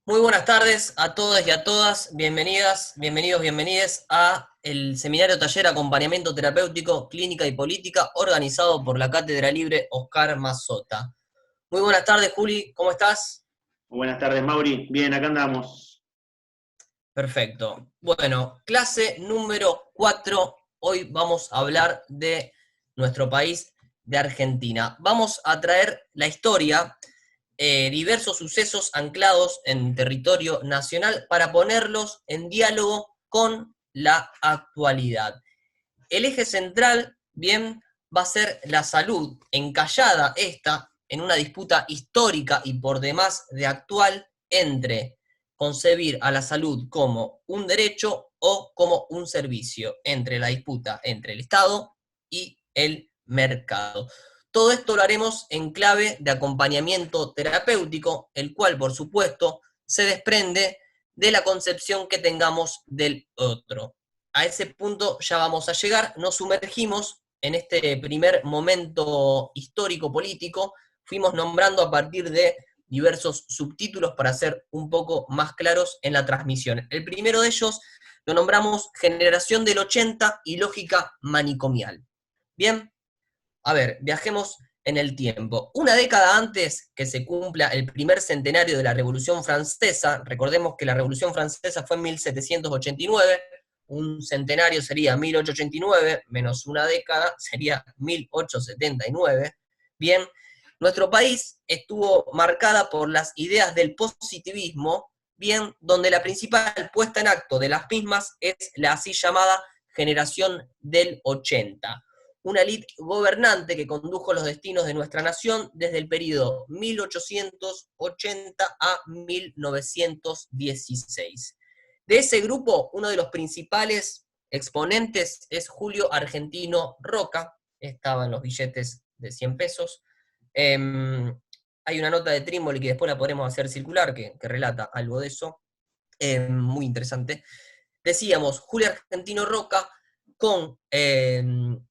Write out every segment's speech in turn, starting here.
Muy buenas tardes a todos y a todas, bienvenidas, bienvenidos, bienvenides a el seminario taller Acompañamiento Terapéutico, Clínica y Política, organizado por la Cátedra Libre Oscar Mazzota. Muy buenas tardes, Juli, ¿cómo estás? Buenas tardes, Mauri. Bien, acá andamos. Perfecto. Bueno, clase número 4. Hoy vamos a hablar de nuestro país, de Argentina. Vamos a traer la historia, diversos sucesos anclados en territorio nacional para ponerlos en diálogo con la actualidad. El eje central, bien, va a ser la salud, encallada esta en una disputa histórica y por demás de actual entre concebir a la salud como un derecho o como un servicio, entre la disputa entre el Estado y el mercado. Todo esto lo haremos en clave de acompañamiento terapéutico, el cual, por supuesto, se desprende de la concepción que tengamos del otro. A ese punto ya vamos a llegar, nos sumergimos en este primer momento histórico-político, fuimos nombrando a partir de diversos subtítulos para ser un poco más claros en la transmisión. El primero de ellos lo nombramos Generación del 80 y Lógica Manicomial. Bien, a ver, viajemos en el tiempo. Una década antes que se cumpla el primer centenario de la Revolución Francesa, recordemos que la Revolución Francesa fue en 1789, un centenario sería 1889, menos una década sería 1879. Bien, nuestro país estuvo marcada por las ideas del positivismo, bien, donde la principal puesta en acto de las mismas es la así llamada generación del 80. Una élite gobernante que condujo los destinos de nuestra nación desde el periodo 1880 a 1916. De ese grupo, uno de los principales exponentes es Julio Argentino Roca, estaba en los billetes de 100 pesos. Hay una nota de Trímoli que después la podremos hacer circular, que relata algo de eso, muy interesante. Decíamos, Julio Argentino Roca, con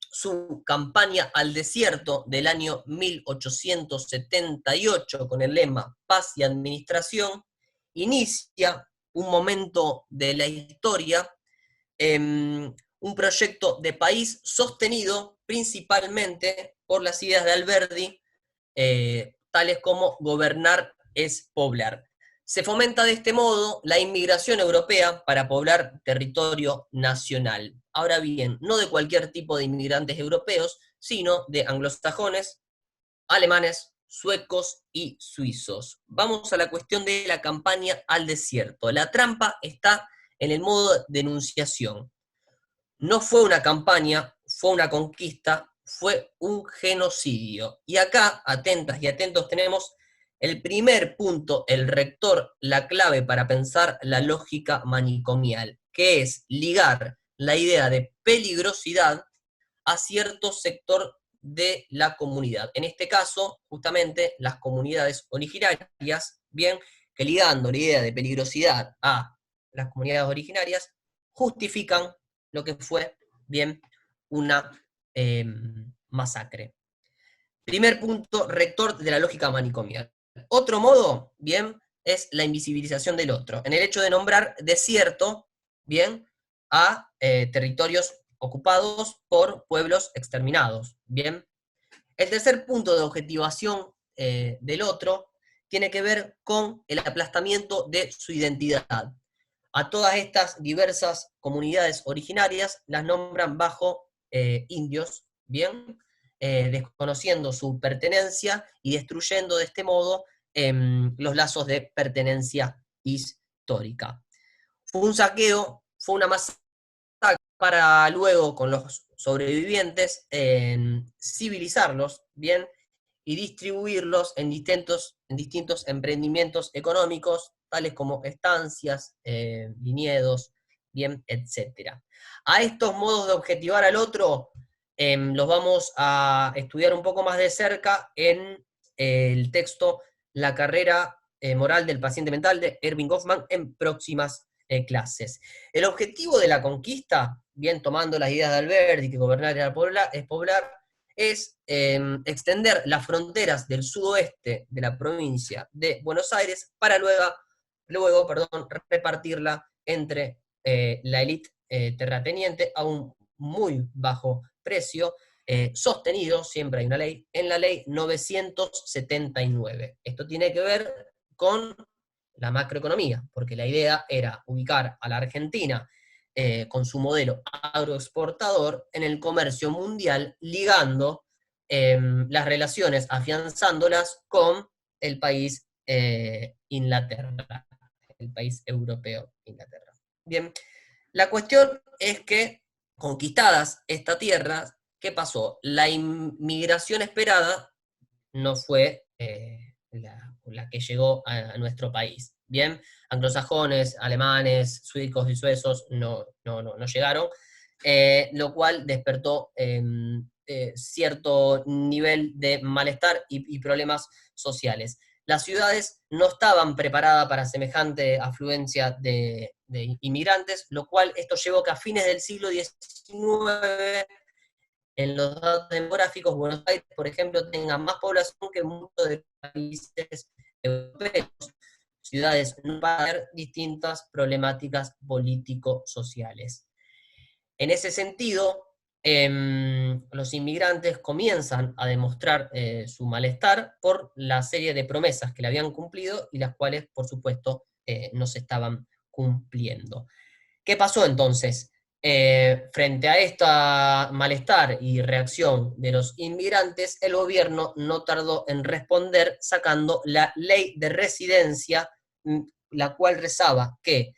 su campaña al desierto del año 1878, con el lema Paz y Administración, inicia un momento de la historia, un proyecto de país sostenido principalmente por las ideas de Alberdi, tales como gobernar es poblar. Se fomenta de este modo la inmigración europea para poblar territorio nacional. Ahora bien, no de cualquier tipo de inmigrantes europeos, sino de anglosajones, alemanes, suecos y suizos. Vamos a la cuestión de la campaña al desierto. La trampa está en el modo de enunciación. No fue una campaña, fue una conquista, fue un genocidio. Y acá, atentas y atentos, tenemos el primer punto, el rector, la clave para pensar la lógica manicomial, que es ligar la idea de peligrosidad a cierto sector de la comunidad. En este caso, justamente, las comunidades originarias, bien, que ligando la idea de peligrosidad a las comunidades originarias, justifican lo que fue, bien, una masacre. Primer punto, rector de la lógica manicomial. Otro modo, bien, es la invisibilización del otro, en el hecho de nombrar desierto, bien, a territorios ocupados por pueblos exterminados, bien. El tercer punto de objetivación del otro tiene que ver con el aplastamiento de su identidad. A todas estas diversas comunidades originarias las nombran bajo indios, ¿bien? Desconociendo su pertenencia y destruyendo de este modo los lazos de pertenencia histórica. Fue un saqueo, fue una masacre para luego, con los sobrevivientes, civilizarlos, ¿bien? Y distribuirlos en distintos emprendimientos económicos, tales como estancias, viñedos, bien, etc. A estos modos de objetivar al otro los vamos a estudiar un poco más de cerca en el texto La carrera moral del paciente mental de Erving Goffman en próximas clases. El objetivo de la conquista, bien tomando las ideas de Alberti, que gobernar es poblar, es extender las fronteras del sudoeste de la provincia de Buenos Aires para luego repartirla entre la élite terrateniente a un muy bajo precio, sostenido, siempre hay una ley, en la ley 979. Esto tiene que ver con la macroeconomía, porque la idea era ubicar a la Argentina con su modelo agroexportador en el comercio mundial, ligando las relaciones, afianzándolas con el país Inglaterra, el país europeo Inglaterra. Bien, la cuestión es que conquistadas estas tierras, ¿qué pasó? La inmigración esperada no fue la que llegó a nuestro país. Bien, anglosajones, alemanes, suecos y suezos no llegaron, lo cual despertó cierto nivel de malestar y problemas sociales. Las ciudades no estaban preparadas para semejante afluencia de inmigrantes, lo cual esto llevó que a fines del siglo XIX en los datos demográficos, Buenos Aires, por ejemplo, tenga más población que muchos de los países europeos, ciudades no van a tener distintas problemáticas político-sociales. En ese sentido, los inmigrantes comienzan a demostrar su malestar por la serie de promesas que le habían cumplido y las cuales, por supuesto, no se estaban cumpliendo. ¿Qué pasó entonces? Frente a este malestar y reacción de los inmigrantes, el gobierno no tardó en responder sacando la ley de residencia, la cual rezaba que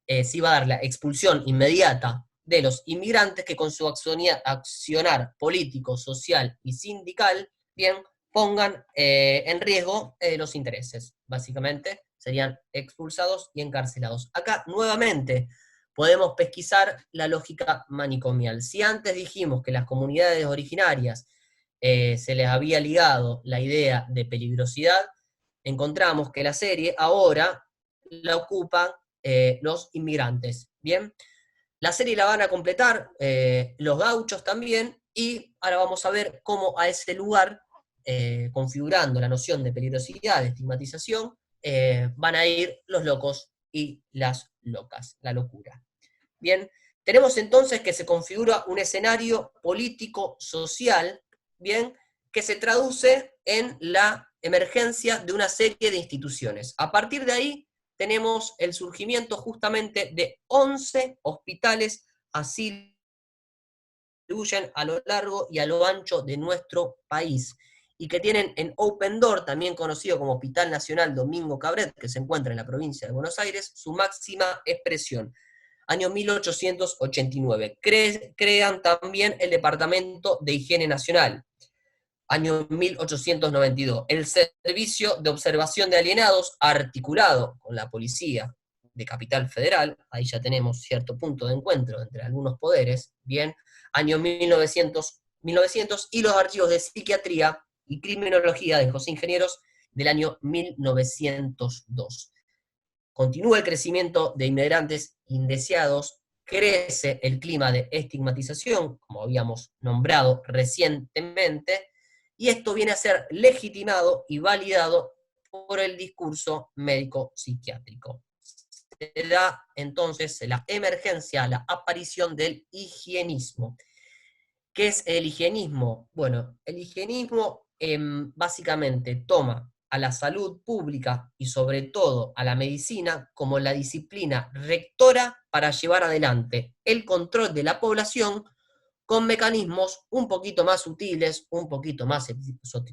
se iba a dar la expulsión inmediata de los inmigrantes que con su accionar político, social y sindical, bien, pongan en riesgo los intereses. Básicamente serían expulsados y encarcelados. Acá, nuevamente, podemos pesquisar la lógica manicomial. Si antes dijimos que las comunidades originarias se les había ligado la idea de peligrosidad, encontramos que la serie ahora la ocupan los inmigrantes. Bien, la serie la van a completar los gauchos también, y ahora vamos a ver cómo a ese lugar, configurando la noción de peligrosidad, de estigmatización, van a ir los locos y las locas, la locura. Bien, tenemos entonces que se configura un escenario político-social, bien, que se traduce en la emergencia de una serie de instituciones. A partir de ahí tenemos el surgimiento justamente de 11 hospitales así distribuyen a lo largo y a lo ancho de nuestro país, y que tienen en Open Door, también conocido como Hospital Nacional Domingo Cabret, que se encuentra en la provincia de Buenos Aires, su máxima expresión. Año 1889. Crean también el Departamento de Higiene Nacional. Año 1892. El Servicio de Observación de Alienados, articulado con la Policía de Capital Federal, ahí ya tenemos cierto punto de encuentro entre algunos poderes, bien, año 1900, y los archivos de psiquiatría y criminología de José Ingenieros del año 1902. Continúa el crecimiento de inmigrantes indeseados, crece el clima de estigmatización, como habíamos nombrado recientemente, y esto viene a ser legitimado y validado por el discurso médico-psiquiátrico. Se da entonces la emergencia, la aparición del higienismo. ¿Qué es el higienismo? Bueno, el higienismo básicamente toma a la salud pública y sobre todo a la medicina como la disciplina rectora para llevar adelante el control de la población con mecanismos un poquito más sutiles, un poquito más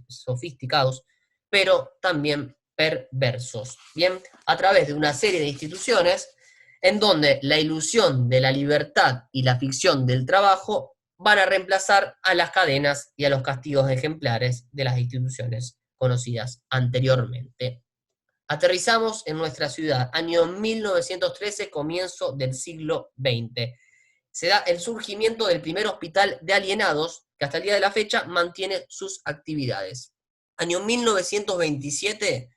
sofisticados, pero también perversos, ¿bien? A través de una serie de instituciones en donde la ilusión de la libertad y la ficción del trabajo van a reemplazar a las cadenas y a los castigos ejemplares de las instituciones conocidas anteriormente. Aterrizamos en nuestra ciudad, año 1913, comienzo del siglo XX. Se da el surgimiento del primer hospital de alienados, que hasta el día de la fecha mantiene sus actividades. Año 1927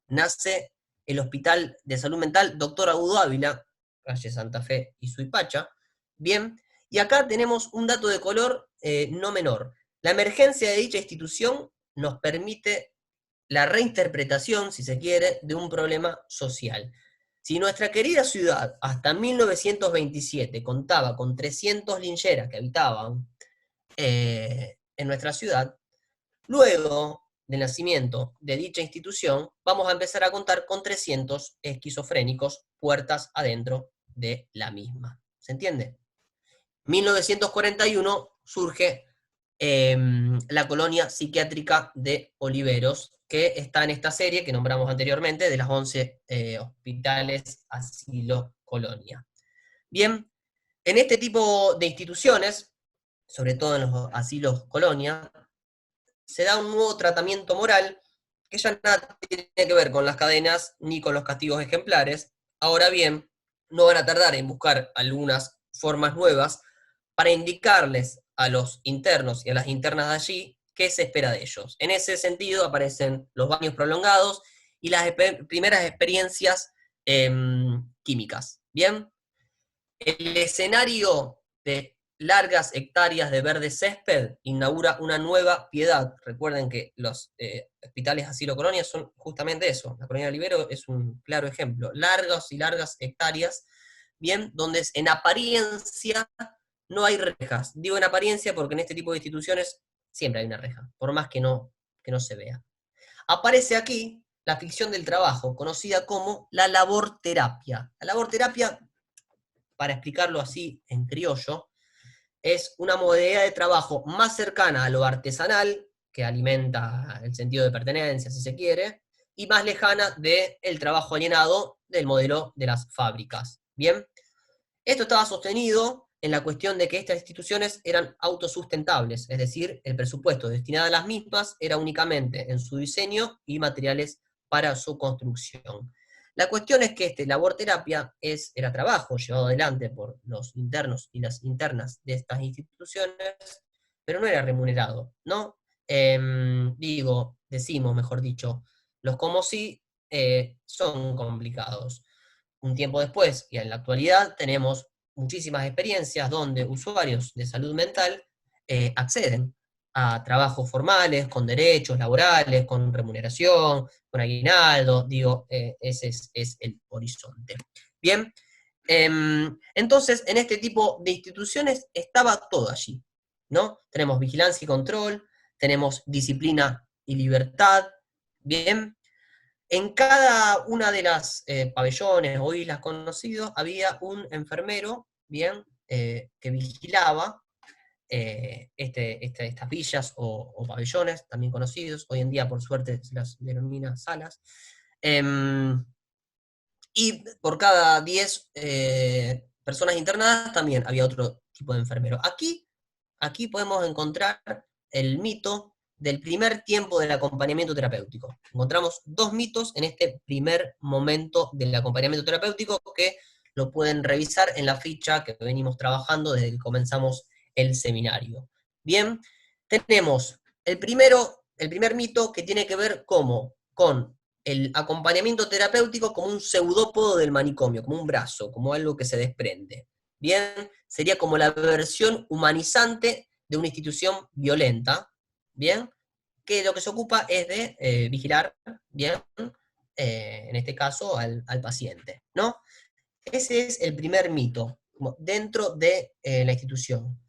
nace el Hospital de Salud Mental Dr. Agudo Ávila, calle Santa Fe y Suipacha. Bien, y acá tenemos un dato de color no menor. La emergencia de dicha institución nos permite la reinterpretación, si se quiere, de un problema social. Si nuestra querida ciudad hasta 1927 contaba con 300 lincheras que habitaban en nuestra ciudad, luego del nacimiento de dicha institución, vamos a empezar a contar con 300 esquizofrénicos puertas adentro de la misma. ¿Se entiende? 1941 surge la colonia psiquiátrica de Oliveros, que está en esta serie que nombramos anteriormente, de las 11 hospitales asilo colonia. Bien, en este tipo de instituciones, sobre todo en los asilos colonia, se da un nuevo tratamiento moral que ya nada tiene que ver con las cadenas ni con los castigos ejemplares. Ahora bien, no van a tardar en buscar algunas formas nuevas para indicarles a los internos y a las internas de allí qué se espera de ellos. En ese sentido aparecen los baños prolongados y las primeras experiencias químicas. Bien, el escenario de largas hectáreas de verde césped inaugura una nueva piedad. Recuerden que los hospitales asilo colonias son justamente eso. La colonia de Olivero es un claro ejemplo. Largas y largas hectáreas, bien, donde en apariencia no hay rejas. Digo en apariencia porque en este tipo de instituciones siempre hay una reja, por más que no se vea. Aparece aquí la ficción del trabajo, conocida como la labor terapia. La labor terapia, para explicarlo así en criollo, es una modalidad de trabajo más cercana a lo artesanal, que alimenta el sentido de pertenencia, si se quiere, y más lejana del trabajo alienado del modelo de las fábricas. Bien, esto estaba sostenido en la cuestión de que estas instituciones eran autosustentables, es decir, el presupuesto destinado a las mismas era únicamente en su diseño y materiales para su construcción. La cuestión es que labor terapia era trabajo llevado adelante por los internos y las internas de estas instituciones, pero no era remunerado, ¿no? Decimos, mejor dicho, los como si son complicados. Un tiempo después, y en la actualidad, tenemos muchísimas experiencias donde usuarios de salud mental acceden a trabajos formales, con derechos laborales, con remuneración, con aguinaldo, ese es el horizonte. Bien, entonces en este tipo de instituciones estaba todo allí, ¿no? Tenemos vigilancia y control, tenemos disciplina y libertad, bien. En cada una de las pabellones o islas conocidos había un enfermero, bien, que vigilaba estas villas o pabellones, también conocidos, hoy en día por suerte se las denomina salas, y por cada 10 personas internadas también había otro tipo de enfermero. Aquí podemos encontrar el mito del primer tiempo del acompañamiento terapéutico. Encontramos dos mitos en este primer momento del acompañamiento terapéutico que lo pueden revisar en la ficha que venimos trabajando desde que comenzamos el seminario. Bien, tenemos el primer mito que tiene que ver con el acompañamiento terapéutico como un pseudópodo del manicomio, como un brazo, como algo que se desprende. Bien, sería como la versión humanizante de una institución violenta, bien, que lo que se ocupa es de vigilar, bien, en este caso al paciente, ¿no? Ese es el primer mito, dentro de la institución.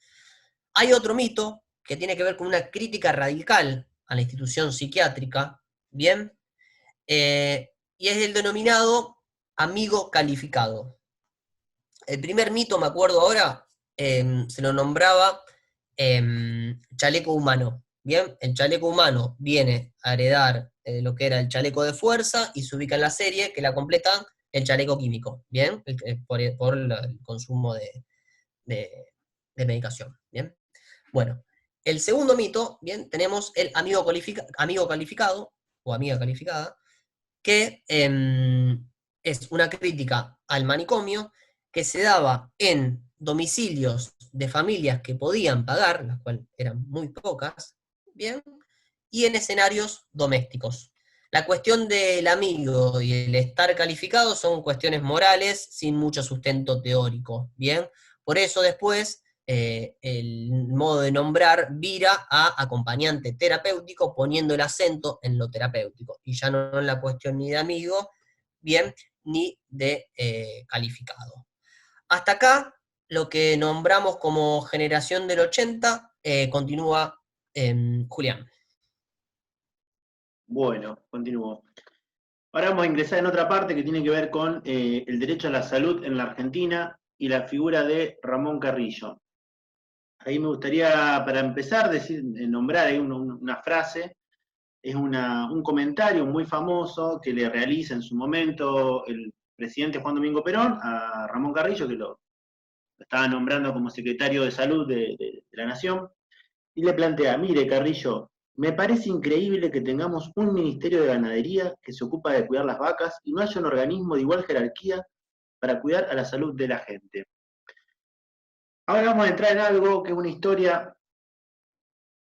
Hay otro mito que tiene que ver con una crítica radical a la institución psiquiátrica, bien, y es el denominado amigo calificado. El primer mito, me acuerdo ahora, se lo nombraba chaleco humano. Bien, el chaleco humano viene a heredar lo que era el chaleco de fuerza y se ubica en la serie que la completa el chaleco químico, ¿bien? Por el consumo de medicación, ¿bien? Bueno, el segundo mito, bien, tenemos el amigo calificado o amiga calificada, que es una crítica al manicomio que se daba en domicilios de familias que podían pagar, las cuales eran muy pocas, bien, y en escenarios domésticos. La cuestión del amigo y el estar calificado son cuestiones morales sin mucho sustento teórico, bien. Por eso después el modo de nombrar vira a acompañante terapéutico, poniendo el acento en lo terapéutico, y ya no en la cuestión ni de amigo, bien, ni de calificado. Hasta acá, lo que nombramos como generación del 80, continúa Julián. Bueno, continúo. Ahora vamos a ingresar en otra parte que tiene que ver con el derecho a la salud en la Argentina y la figura de Ramón Carrillo. Ahí me gustaría, para empezar, nombrar ahí una frase. Es un comentario muy famoso que le realiza en su momento el presidente Juan Domingo Perón a Ramón Carrillo, que lo estaba nombrando como secretario de Salud de la Nación, y le plantea: mire, Carrillo, me parece increíble que tengamos un Ministerio de Ganadería que se ocupa de cuidar las vacas y no haya un organismo de igual jerarquía para cuidar a la salud de la gente. Ahora vamos a entrar en algo que es una historia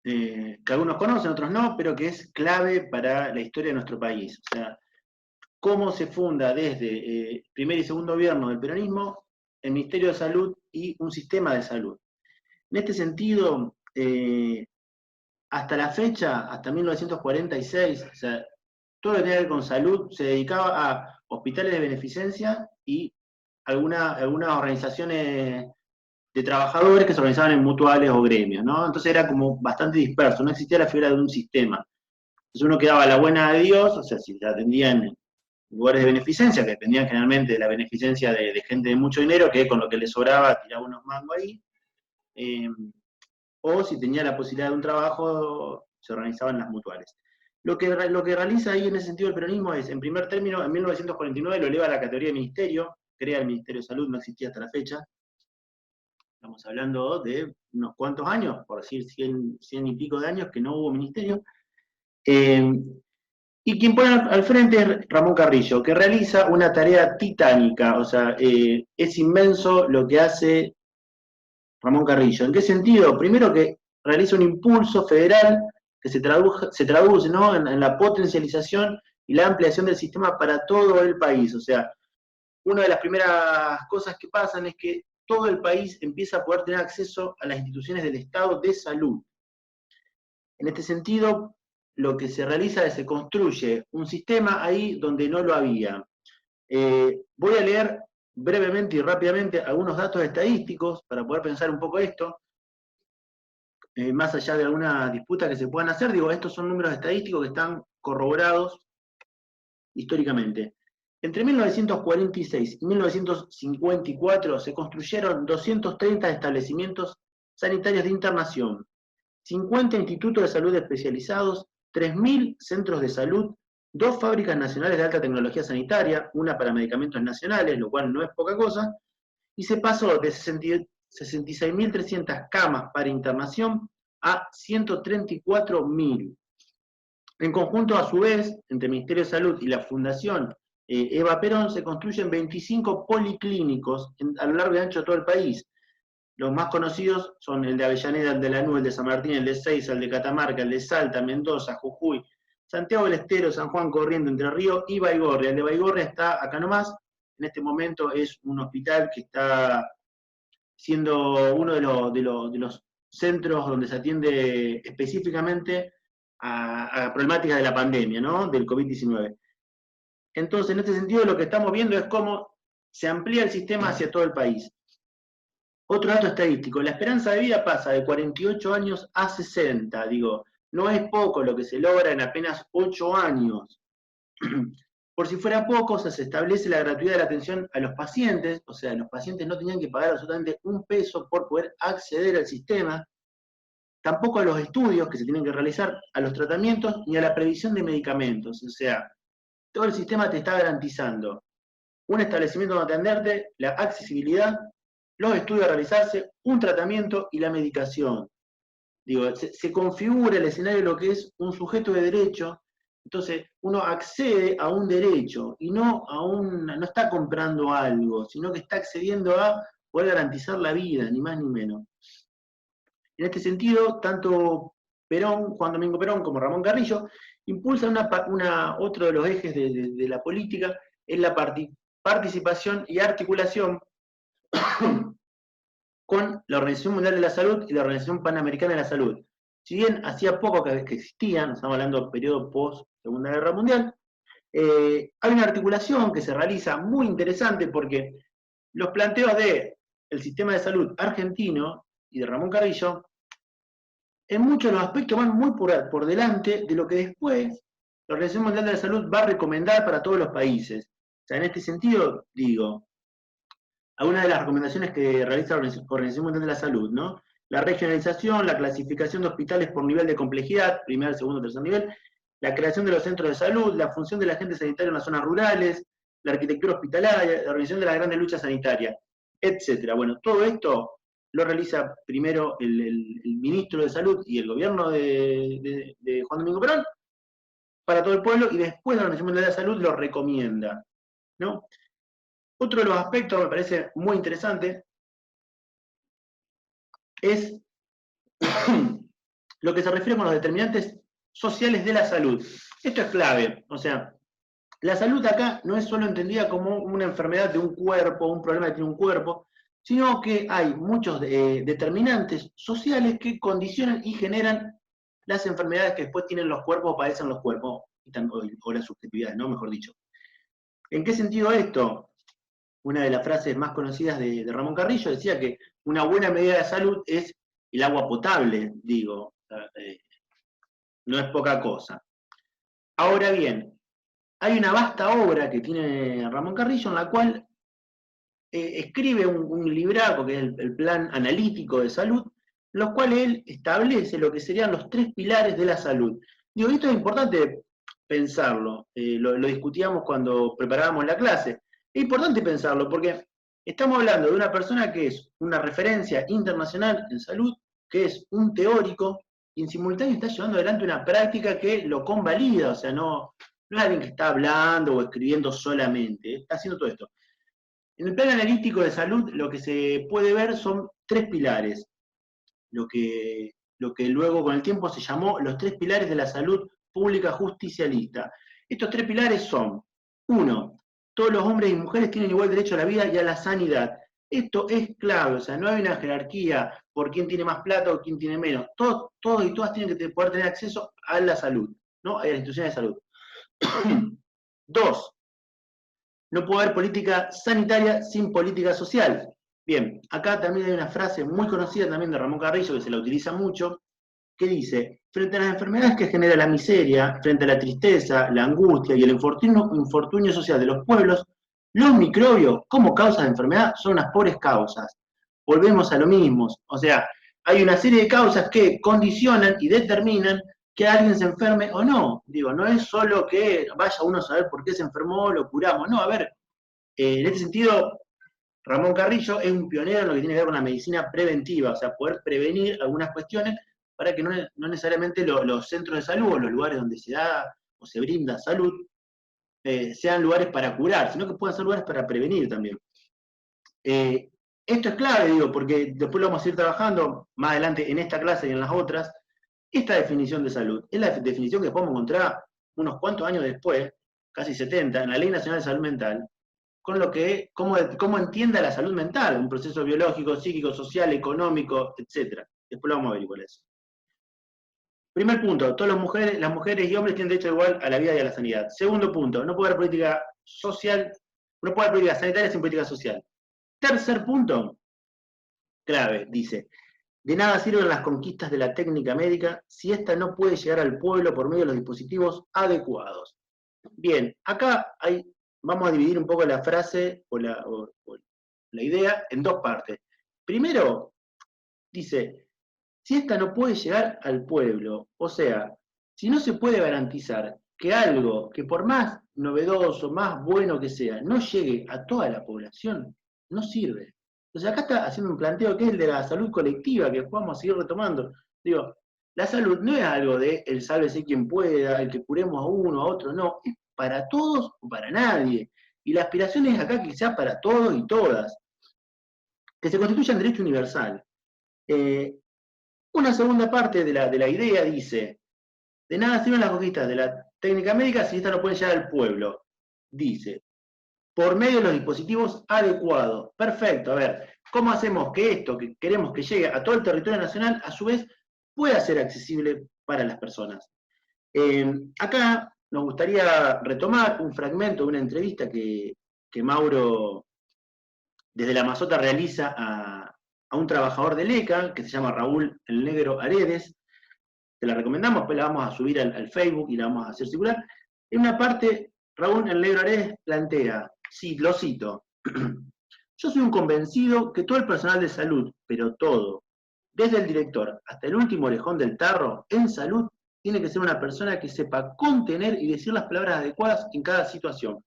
que algunos conocen, otros no, pero que es clave para la historia de nuestro país. O sea, cómo se funda desde primer y segundo gobierno del peronismo el Ministerio de Salud y un sistema de salud. En este sentido, hasta la fecha, hasta 1946, o sea, todo lo que tenía que ver con salud se dedicaba a hospitales de beneficencia y algunas organizaciones de trabajadores que se organizaban en mutuales o gremios, ¿no? Entonces era como bastante disperso, no existía la figura de un sistema. Entonces uno quedaba a la buena de Dios, o sea, si se atendían en lugares de beneficencia, que dependían generalmente de la beneficencia de gente de mucho dinero, que con lo que le sobraba tiraba unos mangos ahí, o si tenía la posibilidad de un trabajo, se organizaban las mutuales. Lo que realiza ahí en ese sentido el peronismo es, en primer término, en 1949 lo eleva a la categoría de ministerio, crea el Ministerio de Salud, no existía hasta la fecha. Estamos hablando de unos cuantos años, por decir 100 y pico de años que no hubo ministerio. Y quien pone al frente es Ramón Carrillo, que realiza una tarea titánica, o sea, es inmenso lo que hace Ramón Carrillo. ¿En qué sentido? Primero, que realiza un impulso federal que se traduce, ¿no?, en la potencialización y la ampliación del sistema para todo el país. O sea, una de las primeras cosas que pasan es que todo el país empieza a poder tener acceso a las instituciones del Estado de salud. En este sentido, lo que se realiza es que se construye un sistema ahí donde no lo había. Voy a leer brevemente y rápidamente algunos datos estadísticos para poder pensar un poco esto, más allá de alguna disputa que se puedan hacer. Digo, estos son números estadísticos que están corroborados históricamente. Entre 1946 y 1954 se construyeron 230 establecimientos sanitarios de internación, 50 institutos de salud especializados, 3.000 centros de salud, 2 fábricas nacionales de alta tecnología sanitaria, una para medicamentos nacionales, lo cual no es poca cosa, y se pasó de 66.300 camas para internación a 134.000. En conjunto, a su vez, entre el Ministerio de Salud y la Fundación Eva Perón, se construyen 25 policlínicos a lo largo y ancho de todo el país. Los más conocidos son el de Avellaneda, el de Lanús, el de San Martín, el de Seiza, el de Catamarca, el de Salta, Mendoza, Jujuy, Santiago del Estero, San Juan, Corrientes, Entre Ríos y Baigorria. El de Baigorria está acá nomás. En este momento es un hospital que está siendo uno de los centros donde se atiende específicamente a problemáticas de la pandemia, ¿no?, del COVID-19. Entonces, en este sentido, lo que estamos viendo es cómo se amplía el sistema hacia todo el país. Otro dato estadístico: la esperanza de vida pasa de 48 años a 60. Digo, no es poco lo que se logra en apenas 8 años. Por si fuera poco, se establece la gratuidad de la atención a los pacientes, o sea, los pacientes no tenían que pagar absolutamente un peso por poder acceder al sistema, tampoco a los estudios que se tienen que realizar, a los tratamientos, ni a la previsión de medicamentos. O sea, todo el sistema te está garantizando un establecimiento donde atenderte, la accesibilidad, los estudios a realizarse, un tratamiento y la medicación. Digo, se configura el escenario de lo que es un sujeto de derecho. Entonces uno accede a un derecho y no está comprando algo, sino que está accediendo a poder garantizar la vida, ni más ni menos. En este sentido, tanto Perón, Juan Domingo Perón, como Ramón Carrillo impulsan otro de los ejes de la política, es la participación y articulación con la Organización Mundial de la Salud y la Organización Panamericana de la Salud. Si bien hacía poco que existían, estamos hablando del periodo post-Segunda Guerra Mundial, hay una articulación que se realiza muy interesante porque los planteos del sistema de salud argentino y de Ramón Carrillo, en muchos de los aspectos van muy por delante de lo que después la Organización Mundial de la Salud va a recomendar para todos los países. O sea, en este sentido, digo, algunas de las recomendaciones que realiza la Organización Mundial de la Salud, ¿no? La regionalización, la clasificación de hospitales por nivel de complejidad, primer, segundo, tercer nivel, la creación de los centros de salud, la función del agente sanitario en las zonas rurales, la arquitectura hospitalaria, la organización de las grandes luchas sanitarias, etc. Bueno, todo esto lo realiza primero el ministro de Salud y el gobierno de Juan Domingo Perón para todo el pueblo, y después la Organización Mundial de la Salud lo recomienda, ¿no? Otro de los aspectos que me parece muy interesante es lo que se refiere con los determinantes sociales de la salud. Esto es clave, o sea, la salud acá no es solo entendida como una enfermedad de un cuerpo, un problema que tiene un cuerpo, sino que hay muchos determinantes sociales que condicionan y generan las enfermedades que después tienen los cuerpos o padecen los cuerpos, o las subjetividades, ¿no? Mejor dicho. ¿En qué sentido esto? Una de las frases más conocidas de Ramón Carrillo decía que una buena medida de salud es el agua potable, digo, no es poca cosa. Ahora bien, hay una vasta obra que tiene Ramón Carrillo en la cual escribe un libraco que es el Plan Analítico de Salud, en los cuales él establece lo que serían los 3 pilares de la salud. Digo, esto es importante pensarlo, lo discutíamos cuando preparábamos la clase. Es importante pensarlo porque estamos hablando de una persona que es una referencia internacional en salud, que es un teórico, y en simultáneo está llevando adelante una práctica que lo convalida, o sea, no es alguien que está hablando o escribiendo solamente, está haciendo todo esto. En el plan analítico de salud lo que se puede ver son 3 pilares, lo que luego con el tiempo se llamó los 3 pilares de la salud pública justicialista. Estos 3 pilares son: 1, todos los hombres y mujeres tienen igual derecho a la vida y a la sanidad. Esto es clave, o sea, no hay una jerarquía por quién tiene más plata o quién tiene menos. Todos y todas tienen que poder tener acceso a la salud, ¿no? A las instituciones de salud. 2, no puede haber política sanitaria sin política social. Bien, acá también hay una frase muy conocida también de Ramón Carrillo, que se la utiliza mucho, que dice: frente a las enfermedades que genera la miseria, frente a la tristeza, la angustia y el infortunio social de los pueblos, los microbios como causas de enfermedad son unas pobres causas. Volvemos a lo mismo, o sea, hay una serie de causas que condicionan y determinan que alguien se enferme o no. Digo, no es solo que vaya uno a saber por qué se enfermó, lo curamos. No, a ver, en este sentido, Ramón Carrillo es un pionero en lo que tiene que ver con la medicina preventiva, o sea, poder prevenir algunas cuestiones para que no necesariamente los centros de salud o los lugares donde se da o se brinda salud sean lugares para curar, sino que puedan ser lugares para prevenir también. Esto es clave, digo, porque después lo vamos a ir trabajando más adelante en esta clase y en las otras. Esta definición de salud es la definición que podemos encontrar unos cuantos años después, casi 70, en la Ley Nacional de Salud Mental, con lo que, cómo entienda la salud mental, un proceso biológico, psíquico, social, económico, etc. Después lo vamos a ver igual eso. Primer punto, todas las mujeres y hombres tienen derecho igual a la vida y a la sanidad. Segundo punto, no puede haber política social, no puede haber política sanitaria sin política social. Tercer punto, clave, dice: de nada sirven las conquistas de la técnica médica si ésta no puede llegar al pueblo por medio de los dispositivos adecuados. Bien, acá vamos a dividir un poco la frase o la idea en 2 partes. Primero, dice: si ésta no puede llegar al pueblo, o sea, si no se puede garantizar que algo que por más novedoso, más bueno que sea, no llegue a toda la población, no sirve. Entonces acá está haciendo un planteo que es el de la salud colectiva, que vamos a seguir retomando. Digo, la salud no es algo de el sálvese quien pueda, el que curemos a uno, a otro, no, es para todos o para nadie. Y la aspiración es acá que sea para todos y todas, que se constituya en derecho universal. Una segunda parte de la idea dice: de nada sirven las conquistas de la técnica médica si esta no puede llegar al pueblo. Dice, por medio de los dispositivos adecuados. Perfecto, a ver, ¿Cómo hacemos que esto que queremos que llegue a todo el territorio nacional, a su vez, pueda ser accesible para las personas? Acá nos gustaría retomar un fragmento de una entrevista que Mauro desde la Mazota realiza a un trabajador del ECA, que se llama Raúl el Negro Aredes. Te la recomendamos, pues la vamos a subir al Facebook y la vamos a hacer circular. En una parte, Raúl el Negro Aredes plantea, sí, lo cito, yo soy un convencido que todo el personal de salud, pero todo, desde el director hasta el último orejón del tarro, en salud, tiene que ser una persona que sepa contener y decir las palabras adecuadas en cada situación.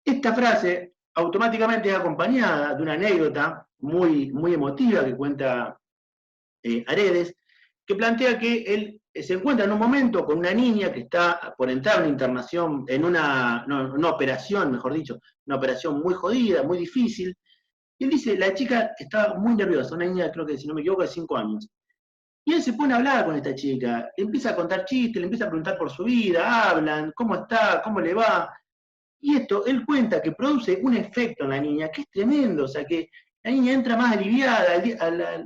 Esta frase automáticamente es acompañada de una anécdota muy, muy emotiva que cuenta Aredes, que plantea que él se encuentra en un momento con una niña que está por entrar en una internación, en una operación, mejor dicho, una operación muy jodida, muy difícil, y él dice, la chica está muy nerviosa, una niña, creo que si no me equivoco, de 5 años. Y él se pone a hablar con esta chica, le empieza a contar chistes, le empieza a preguntar por su vida, hablan, cómo está, cómo le va. Y esto, él cuenta que produce un efecto en la niña que es tremendo, o sea, que la niña entra más aliviada,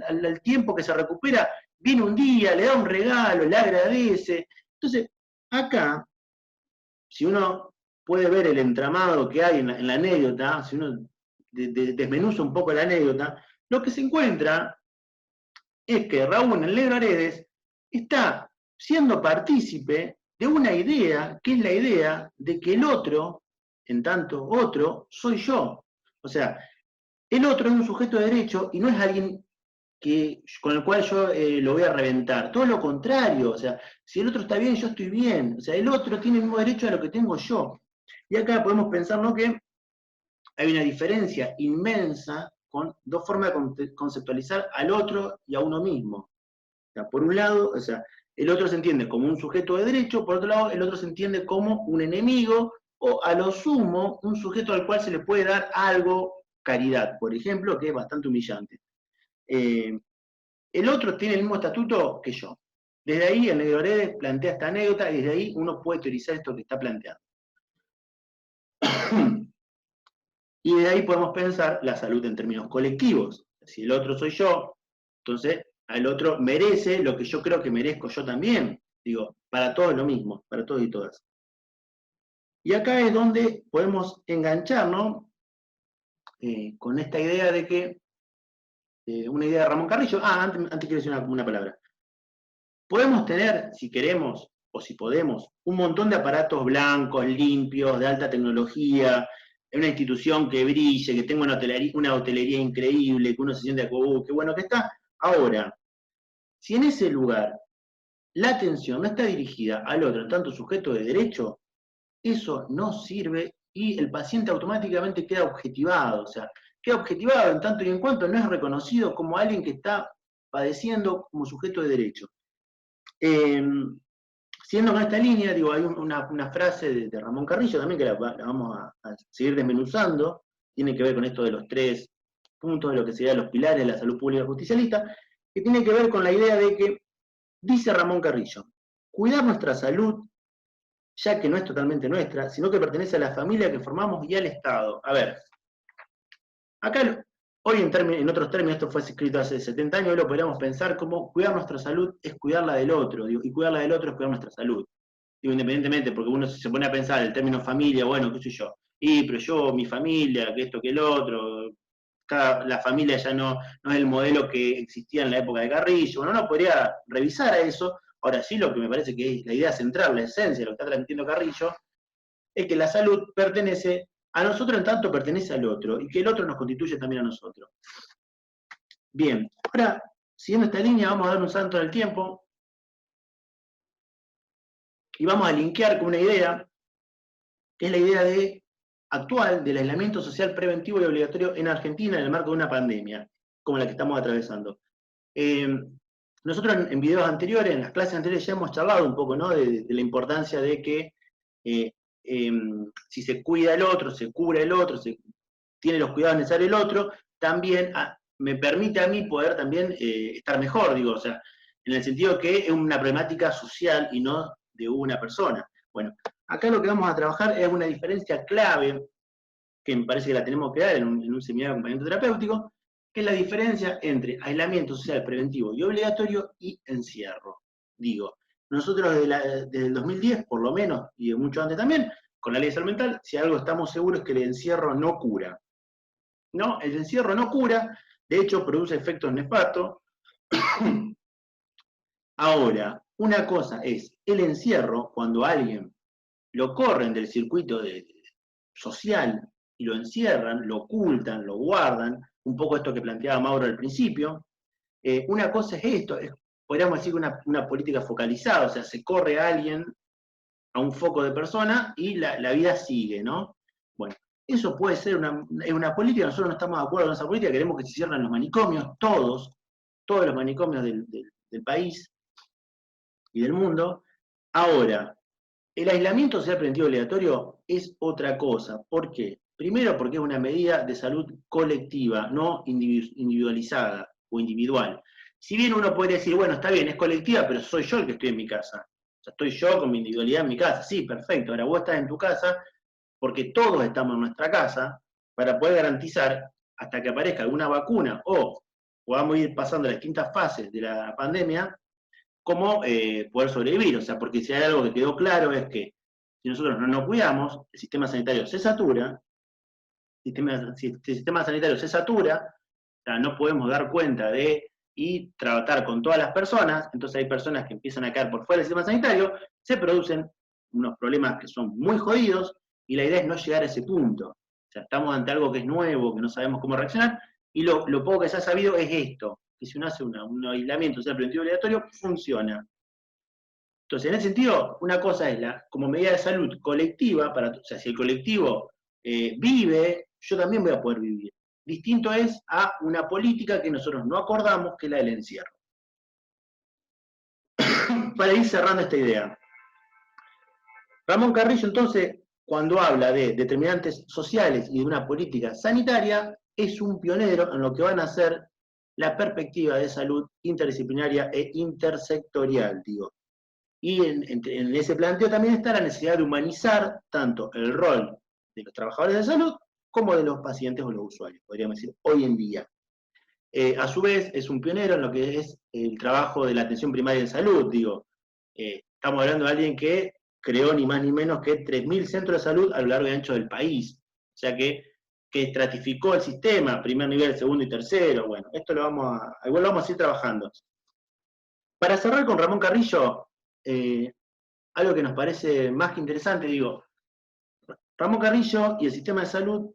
al tiempo que se recupera, viene un día, le da un regalo, le agradece. Entonces, acá, si uno puede ver el entramado que hay en la anécdota, si uno desmenuza un poco la anécdota, lo que se encuentra es que Raúl el Negro Aredes está siendo partícipe de una idea, que es la idea de que el otro, en tanto otro, soy yo. O sea, el otro es un sujeto de derecho y no es alguien con el cual yo lo voy a reventar. Todo lo contrario, o sea, si el otro está bien, yo estoy bien. O sea, el otro tiene el mismo derecho a lo que tengo yo. Y acá podemos pensar, ¿no?, que hay una diferencia inmensa con dos formas de conceptualizar al otro y a uno mismo. O sea, por un lado, o sea, el otro se entiende como un sujeto de derecho, por otro lado, el otro se entiende como un enemigo o a lo sumo un sujeto al cual se le puede dar algo, caridad, por ejemplo, que es bastante humillante. El otro tiene el mismo estatuto que yo. Desde ahí el Negro Aredes plantea esta anécdota y desde ahí uno puede teorizar esto que está planteando. Y de ahí podemos pensar la salud en términos colectivos. Si el otro soy yo, entonces al otro merece lo que yo creo que merezco yo también. Digo, para todos lo mismo, para todos y todas. Y acá es donde podemos enganchar, ¿no? Con esta idea de que, una idea de Ramón Carrillo, antes quiero decir una palabra. Podemos tener, si queremos, o si podemos, un montón de aparatos blancos, limpios, de alta tecnología, una institución que brille, que tenga una hotelería increíble, que uno se siente qué bueno que está. Ahora, si en ese lugar la atención no está dirigida al otro, en tanto sujeto de derecho, eso no sirve y el paciente automáticamente queda objetivado, o sea, queda objetivado en tanto y en cuanto no es reconocido como alguien que está padeciendo como sujeto de derecho. Siguiendo con esta línea, digo, hay una frase de Ramón Carrillo también que la vamos a seguir desmenuzando, tiene que ver con esto de los 3 puntos de lo que serían los pilares de la salud pública justicialista, que tiene que ver con la idea de que, dice Ramón Carrillo, cuidar nuestra salud, ya que no es totalmente nuestra, sino que pertenece a la familia que formamos y al Estado. A ver, acá hoy en otros términos, esto fue escrito hace 70 años, hoy lo podríamos pensar como cuidar nuestra salud es cuidar la del otro, digo, y cuidar la del otro es cuidar nuestra salud. Digo, independientemente, porque uno se pone a pensar el término familia, bueno, qué sé yo, pero yo, mi familia, que esto, que el otro, la familia ya no es el modelo que existía en la época de Carrillo, uno no podría revisar a eso. Ahora sí, lo que me parece que es la idea central, la esencia de lo que está transmitiendo Carrillo, es que la salud pertenece a nosotros en tanto pertenece al otro, y que el otro nos constituye también a nosotros. Bien, ahora, siguiendo esta línea, vamos a dar un salto en el tiempo, y vamos a linkear con una idea, que es la idea actual del aislamiento social preventivo y obligatorio en Argentina en el marco de una pandemia, como la que estamos atravesando. Nosotros en videos anteriores, en las clases anteriores, ya hemos charlado un poco, ¿no?, de la importancia de que si se cuida el otro, se cura el otro, se tiene los cuidados necesarios el otro, también me permite a mí poder también estar mejor, digo, o sea, en el sentido que es una problemática social y no de una persona. Bueno, acá lo que vamos a trabajar es una diferencia clave, que me parece que la tenemos que dar en un seminario de acompañamiento terapéutico, ¿Qué es la diferencia entre aislamiento social preventivo y obligatorio y encierro? Digo, nosotros desde el 2010, por lo menos, y mucho antes también, con la ley de salud mental, si algo estamos seguros es que el encierro no cura. ¿No? El encierro no cura, de hecho produce efectos nefastos. Ahora, una cosa es el encierro, cuando a alguien lo corren del circuito social y lo encierran, lo ocultan, lo guardan, un poco esto que planteaba Mauro al principio. Una cosa es esto, podríamos decir una política focalizada, o sea, se corre a alguien a un foco de persona y la vida sigue, ¿no? Bueno, eso puede ser una política, nosotros no estamos de acuerdo con esa política, queremos que se cierren los manicomios, todos los manicomios del país y del mundo. Ahora, el aislamiento social preventivo obligatorio es otra cosa. ¿Por qué? Primero porque es una medida de salud colectiva, no individualizada o individual. Si bien uno puede decir, bueno, está bien, es colectiva, pero soy yo el que estoy en mi casa. O sea, estoy yo con mi individualidad en mi casa. Sí, perfecto. Ahora vos estás en tu casa porque todos estamos en nuestra casa para poder garantizar hasta que aparezca alguna vacuna o podamos ir pasando las distintas fases de la pandemia, cómo poder sobrevivir. O sea, porque si hay algo que quedó claro es que si nosotros no nos cuidamos, el sistema sanitario se satura, si el sistema sanitario se satura, o sea, no podemos dar cuenta de y tratar con todas las personas, entonces hay personas que empiezan a caer por fuera del sistema sanitario, se producen unos problemas que son muy jodidos, y la idea es no llegar a ese punto. O sea, estamos ante algo que es nuevo, que no sabemos cómo reaccionar, y lo poco que se ha sabido es esto, que si uno hace un aislamiento social preventivo obligatorio, funciona. Entonces, en ese sentido, una cosa es como medida de salud colectiva, o sea, si el colectivo vive, yo también voy a poder vivir. Distinto es a una política que nosotros no acordamos, que es la del encierro. Para ir cerrando esta idea, Ramón Carrillo, entonces, cuando habla de determinantes sociales y de una política sanitaria, es un pionero en lo que van a ser la perspectiva de salud interdisciplinaria e intersectorial, digo. Y en ese planteo también está la necesidad de humanizar tanto el rol de los trabajadores de salud como de los pacientes o los usuarios, podríamos decir, hoy en día. A su vez, es un pionero en lo que es el trabajo de la atención primaria en salud, digo. Estamos hablando de alguien que creó ni más ni menos que 3.000 centros de salud a lo largo y ancho del país. O sea que estratificó el sistema, primer nivel, segundo y tercero. Bueno, esto igual lo vamos a ir trabajando. Para cerrar con Ramón Carrillo, algo que nos parece más que interesante, digo, Ramón Carrillo y el sistema de salud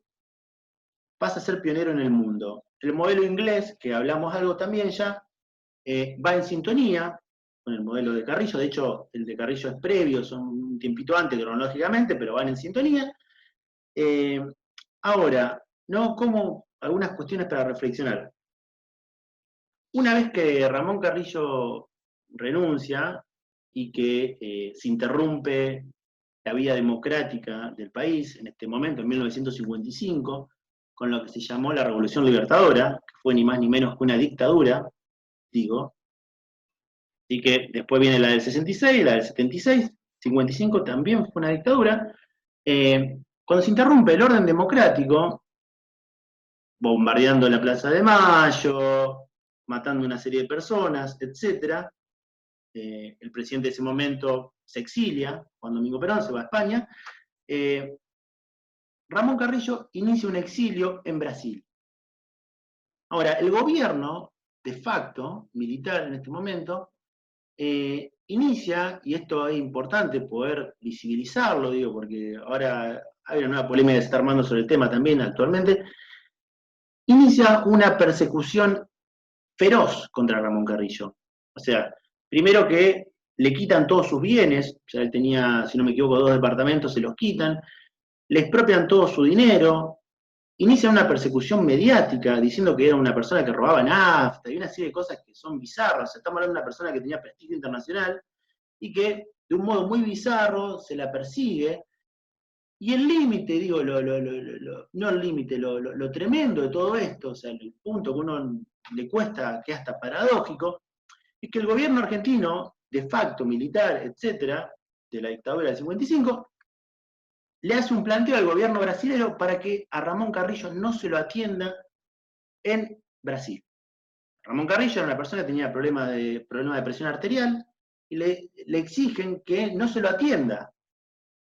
pasa a ser pionero en el mundo. El modelo inglés, que hablamos algo también ya, va en sintonía con el modelo de Carrillo. De hecho, el de Carrillo es previo, son un tiempito antes cronológicamente, pero van en sintonía. Ahora, ¿no? Como algunas cuestiones para reflexionar. Una vez que Ramón Carrillo renuncia y que se interrumpe la vida democrática del país, en este momento, en 1955, con lo que se llamó la Revolución Libertadora, que fue ni más ni menos que una dictadura, digo. Así que después viene la del 66, la del 76, 55 también fue una dictadura. Cuando se interrumpe el orden democrático, bombardeando la Plaza de Mayo, matando una serie de personas, etc., el presidente de ese momento se exilia, Juan Domingo Perón se va a España, Ramón Carrillo inicia un exilio en Brasil. Ahora, el gobierno, de facto, militar en este momento, inicia, y esto es importante poder visibilizarlo, digo, porque ahora hay una nueva polémica que se está armando sobre el tema también actualmente, inicia una persecución feroz contra Ramón Carrillo. O sea, primero que le quitan todos sus bienes, o sea, él tenía, si no me equivoco, 2 departamentos, se los quitan, le expropian todo su dinero, inicia una persecución mediática diciendo que era una persona que robaba nafta y una serie de cosas que son bizarras. Estamos hablando de una persona que tenía prestigio internacional y que de un modo muy bizarro se la persigue. Y el límite, digo, no el límite, lo tremendo de todo esto, o sea, el punto que uno le cuesta, que es hasta paradójico, es que el gobierno argentino, de facto, militar, etcétera, de la dictadura del 55, le hace un planteo al gobierno brasileño para que a Ramón Carrillo no se lo atienda en Brasil. Ramón Carrillo era una persona que tenía problema de presión arterial y le exigen que no se lo atienda.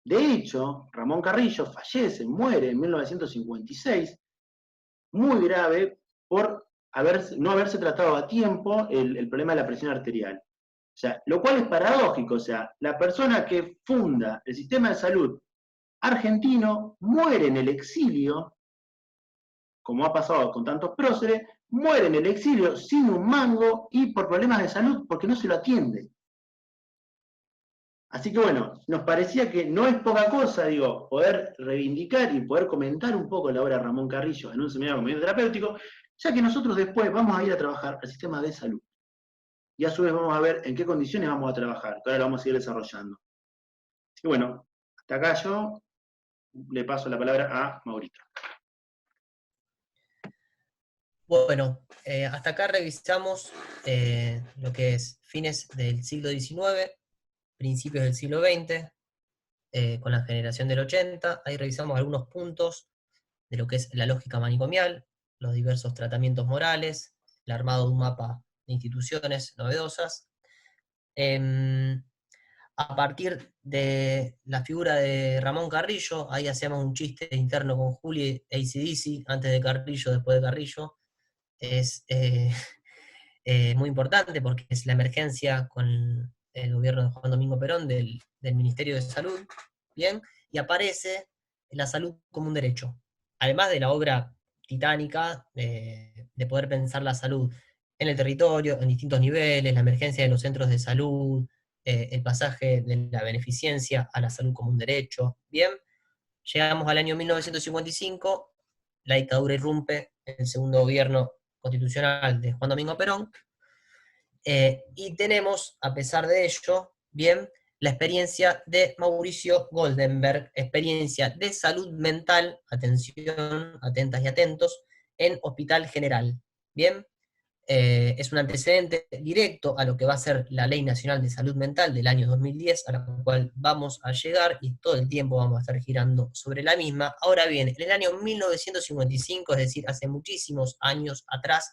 De hecho, Ramón Carrillo fallece, muere en 1956, muy grave por no haberse tratado a tiempo el problema de la presión arterial. O sea, lo cual es paradójico, o sea, la persona que funda el sistema de salud argentino muere en el exilio, como ha pasado con tantos próceres, muere en el exilio sin un mango y por problemas de salud porque no se lo atiende. Así que bueno, nos parecía que no es poca cosa, digo, poder reivindicar y poder comentar un poco la obra de Ramón Carrillo en un seminario de movimiento terapéutico, ya que nosotros después vamos a ir a trabajar al sistema de salud. Y a su vez vamos a ver en qué condiciones vamos a trabajar, que ahora lo vamos a seguir desarrollando. Así que bueno, hasta acá yo le paso la palabra a Maurito. Bueno, hasta acá revisamos lo que es fines del siglo XIX, principios del siglo XX, con la generación del 80. Ahí revisamos algunos puntos de lo que es la lógica manicomial, los diversos tratamientos morales, el armado de un mapa de instituciones novedosas. A partir de la figura de Ramón Carrillo, ahí hacíamos un chiste interno con Juli e AC/DC, antes de Carrillo, después de Carrillo. Es muy importante porque es la emergencia con el gobierno de Juan Domingo Perón del Ministerio de Salud, ¿bien? Y aparece la salud como un derecho. Además de la obra titánica de poder pensar la salud en el territorio, en distintos niveles, la emergencia de los centros de salud, el pasaje de la beneficencia a la salud como un derecho, ¿bien? Llegamos al año 1955, la dictadura irrumpe, el segundo gobierno constitucional de Juan Domingo Perón, y tenemos, a pesar de ello, bien, la experiencia de Mauricio Goldenberg, experiencia de salud mental, atención, atentas y atentos, en Hospital General. Bien, es un antecedente directo a lo que va a ser la Ley Nacional de Salud Mental del año 2010, a la cual vamos a llegar y todo el tiempo vamos a estar girando sobre la misma. Ahora bien, en el año 1955, es decir, hace muchísimos años atrás,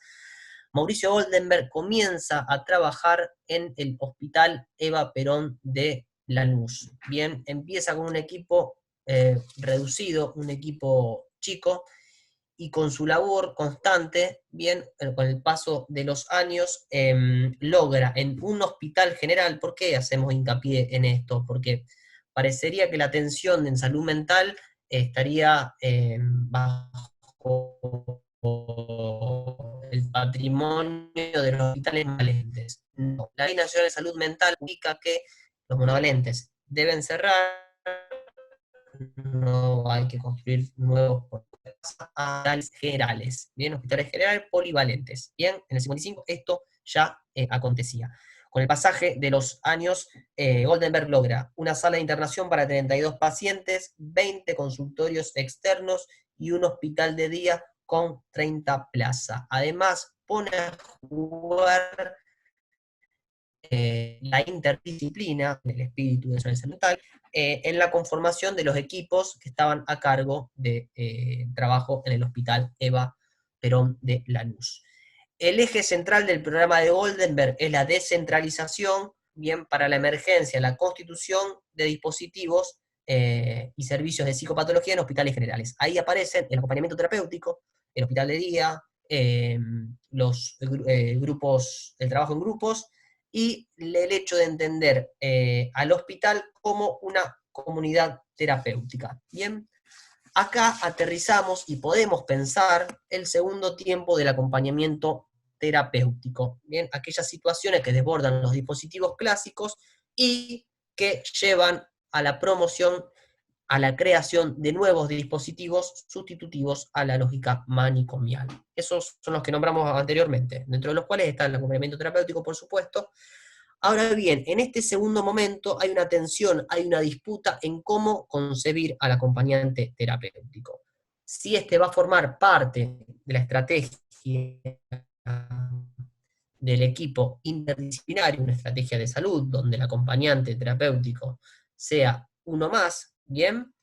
Mauricio Goldenberg comienza a trabajar en el Hospital Eva Perón de Lanús. Bien, empieza con un equipo reducido, un equipo chico, y con su labor constante, bien, con el paso de los años, logra en un hospital general. ¿Por qué hacemos hincapié en esto? Porque parecería que la atención en salud mental estaría bajo el patrimonio de los hospitales monovalentes. No. La Ley Nacional de Salud Mental indica que los monovalentes deben cerrar, no hay que construir nuevos hospitales generales, bien, hospitales generales polivalentes. Bien, en el 55 esto ya acontecía. Con el pasaje de los años, Goldenberg logra una sala de internación para 32 pacientes, 20 consultorios externos y un hospital de día con 30 plazas. Además, pone a jugar la interdisciplina, el espíritu de salud mental, en la conformación de los equipos que estaban a cargo de trabajo en el Hospital Eva Perón de Lanús. El eje central del programa de Goldenberg es la descentralización, bien, para la emergencia, la constitución de dispositivos y servicios de psicopatología en hospitales generales. Ahí aparecen el acompañamiento terapéutico, el hospital de día, los grupos, el trabajo en grupos, y el hecho de entender al hospital como una comunidad terapéutica. Bien, acá aterrizamos y podemos pensar el segundo tiempo del acompañamiento terapéutico. Bien, aquellas situaciones que desbordan los dispositivos clásicos y que llevan a la promoción, a la creación de nuevos dispositivos sustitutivos a la lógica manicomial. Esos son los que nombramos anteriormente, dentro de los cuales está el acompañamiento terapéutico, por supuesto. Ahora bien, en este segundo momento hay una tensión, hay una disputa en cómo concebir al acompañante terapéutico. Si este va a formar parte de la estrategia del equipo interdisciplinario, una estrategia de salud, donde el acompañante terapéutico sea uno más, bien,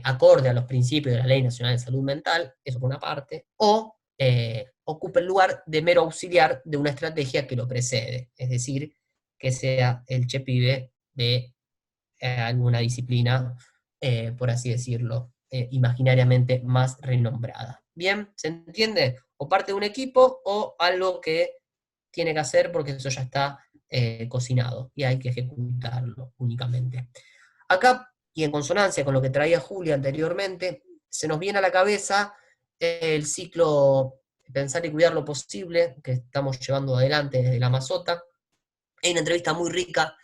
acorde a los principios de la Ley Nacional de Salud Mental, eso por una parte, o ocupe el lugar de mero auxiliar de una estrategia que lo precede, es decir, que sea el chepibe de alguna disciplina, por así decirlo, imaginariamente más renombrada. ¿Bien? ¿Se entiende? O parte de un equipo o algo que tiene que hacer porque eso ya está cocinado y hay que ejecutarlo únicamente. Acá, y en consonancia con lo que traía Julia anteriormente, se nos viene a la cabeza el ciclo Pensar y Cuidar lo Posible que estamos llevando adelante desde la Mazota. Hay una entrevista muy rica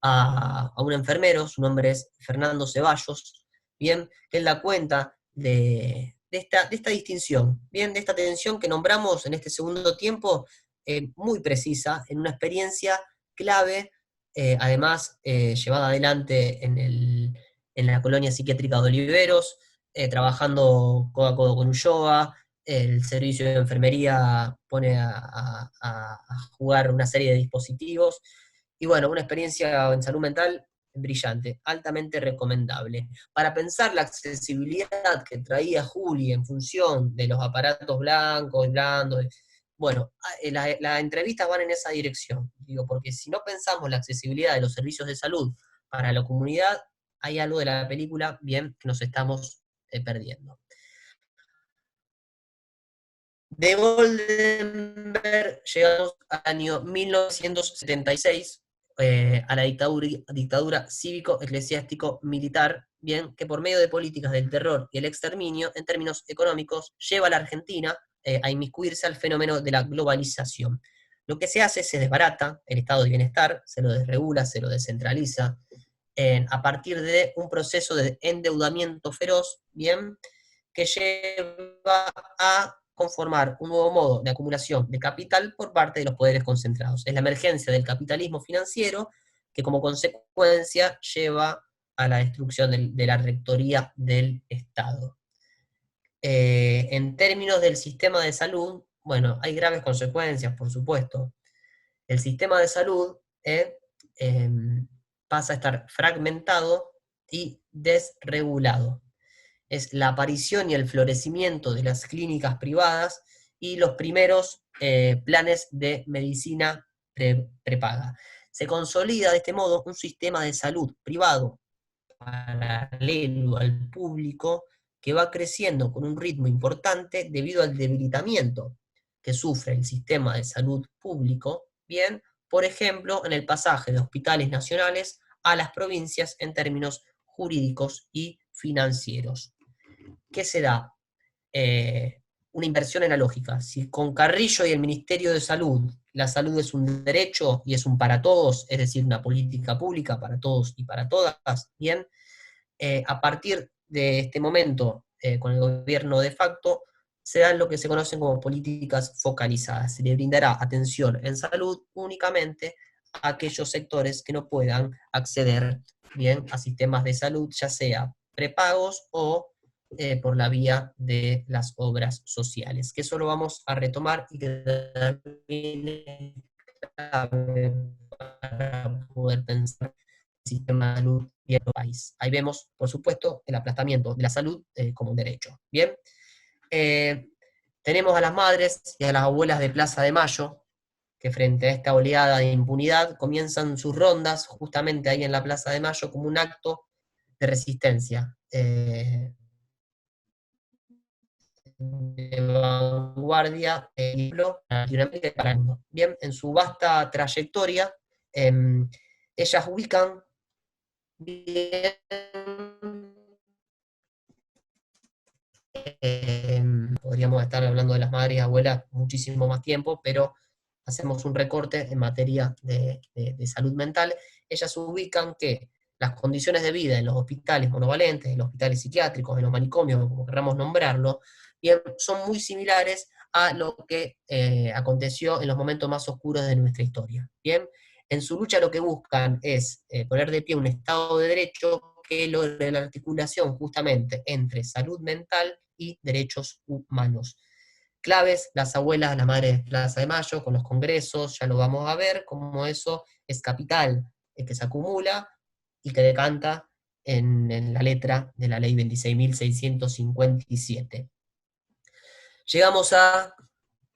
a un enfermero, su nombre es Fernando Ceballos, bien, que él da cuenta de esta distinción, bien, de esta tensión que nombramos en este segundo tiempo, muy precisa, en una experiencia clave, además llevada adelante en la colonia psiquiátrica de Oliveros, trabajando codo a codo con Ulloa. El servicio de enfermería pone a jugar una serie de dispositivos, y bueno, una experiencia en salud mental brillante, altamente recomendable. Para pensar la accesibilidad que traía Juli en función de los aparatos blancos, blandos, bueno, las entrevistas van en esa dirección, digo, porque si no pensamos la accesibilidad de los servicios de salud para la comunidad, hay algo de la película, bien, que nos estamos perdiendo. De Goldenberg llegamos al año 1976, a la dictadura cívico-eclesiástico-militar, bien, que por medio de políticas del terror y el exterminio, en términos económicos, lleva a la Argentina a inmiscuirse al fenómeno de la globalización. Lo que se hace es se desbarata el estado de bienestar, se lo desregula, se lo descentraliza, a partir de un proceso de endeudamiento feroz, bien, que lleva a conformar un nuevo modo de acumulación de capital por parte de los poderes concentrados. Es la emergencia del capitalismo financiero que como consecuencia lleva a la destrucción de la rectoría del Estado. En términos del sistema de salud, bueno, hay graves consecuencias, por supuesto. El sistema de salud eh, pasa a estar fragmentado y desregulado. Es la aparición y el florecimiento de las clínicas privadas y los primeros planes de medicina prepaga. Se consolida de este modo un sistema de salud privado paralelo al público que va creciendo con un ritmo importante debido al debilitamiento que sufre el sistema de salud público, bien, por ejemplo, en el pasaje de hospitales nacionales a las provincias en términos jurídicos y financieros. ¿Qué se da? Una inversión en la lógica. Si con Carrillo y el Ministerio de Salud la salud es un derecho y es un para todos, es decir, una política pública para todos y para todas, bien, a partir de este momento, con el gobierno de facto, se dan lo que se conocen como políticas focalizadas. Se le brindará atención en salud únicamente a aquellos sectores que no puedan acceder bien a sistemas de salud, ya sea prepagos o por la vía de las obras sociales, que eso lo vamos a retomar y que también es clave para poder pensar el sistema de salud y el país. Ahí vemos, por supuesto, el aplastamiento de la salud como un derecho. Bien, eh, tenemos a las madres y a las abuelas de Plaza de Mayo, que frente a esta oleada de impunidad comienzan sus rondas justamente ahí en la Plaza de Mayo como un acto de resistencia. De vanguardia Latinoamérica y para el mundo. Bien, en su vasta trayectoria, ellas ubican bien, podríamos estar hablando de las madres y abuelas muchísimo más tiempo, pero hacemos un recorte en materia de salud mental. Ellas ubican que las condiciones de vida en los hospitales monovalentes, en los hospitales psiquiátricos, en los manicomios, como queramos nombrarlo, bien, son muy similares a lo que aconteció en los momentos más oscuros de nuestra historia. Bien, en su lucha lo que buscan es poner de pie un Estado de Derecho que logre la articulación justamente entre salud mental y derechos humanos. Claves, las abuelas, las madres de Plaza de Mayo, con los congresos, ya lo vamos a ver, cómo eso es capital que se acumula y que decanta en la letra de la ley 26.657. Llegamos a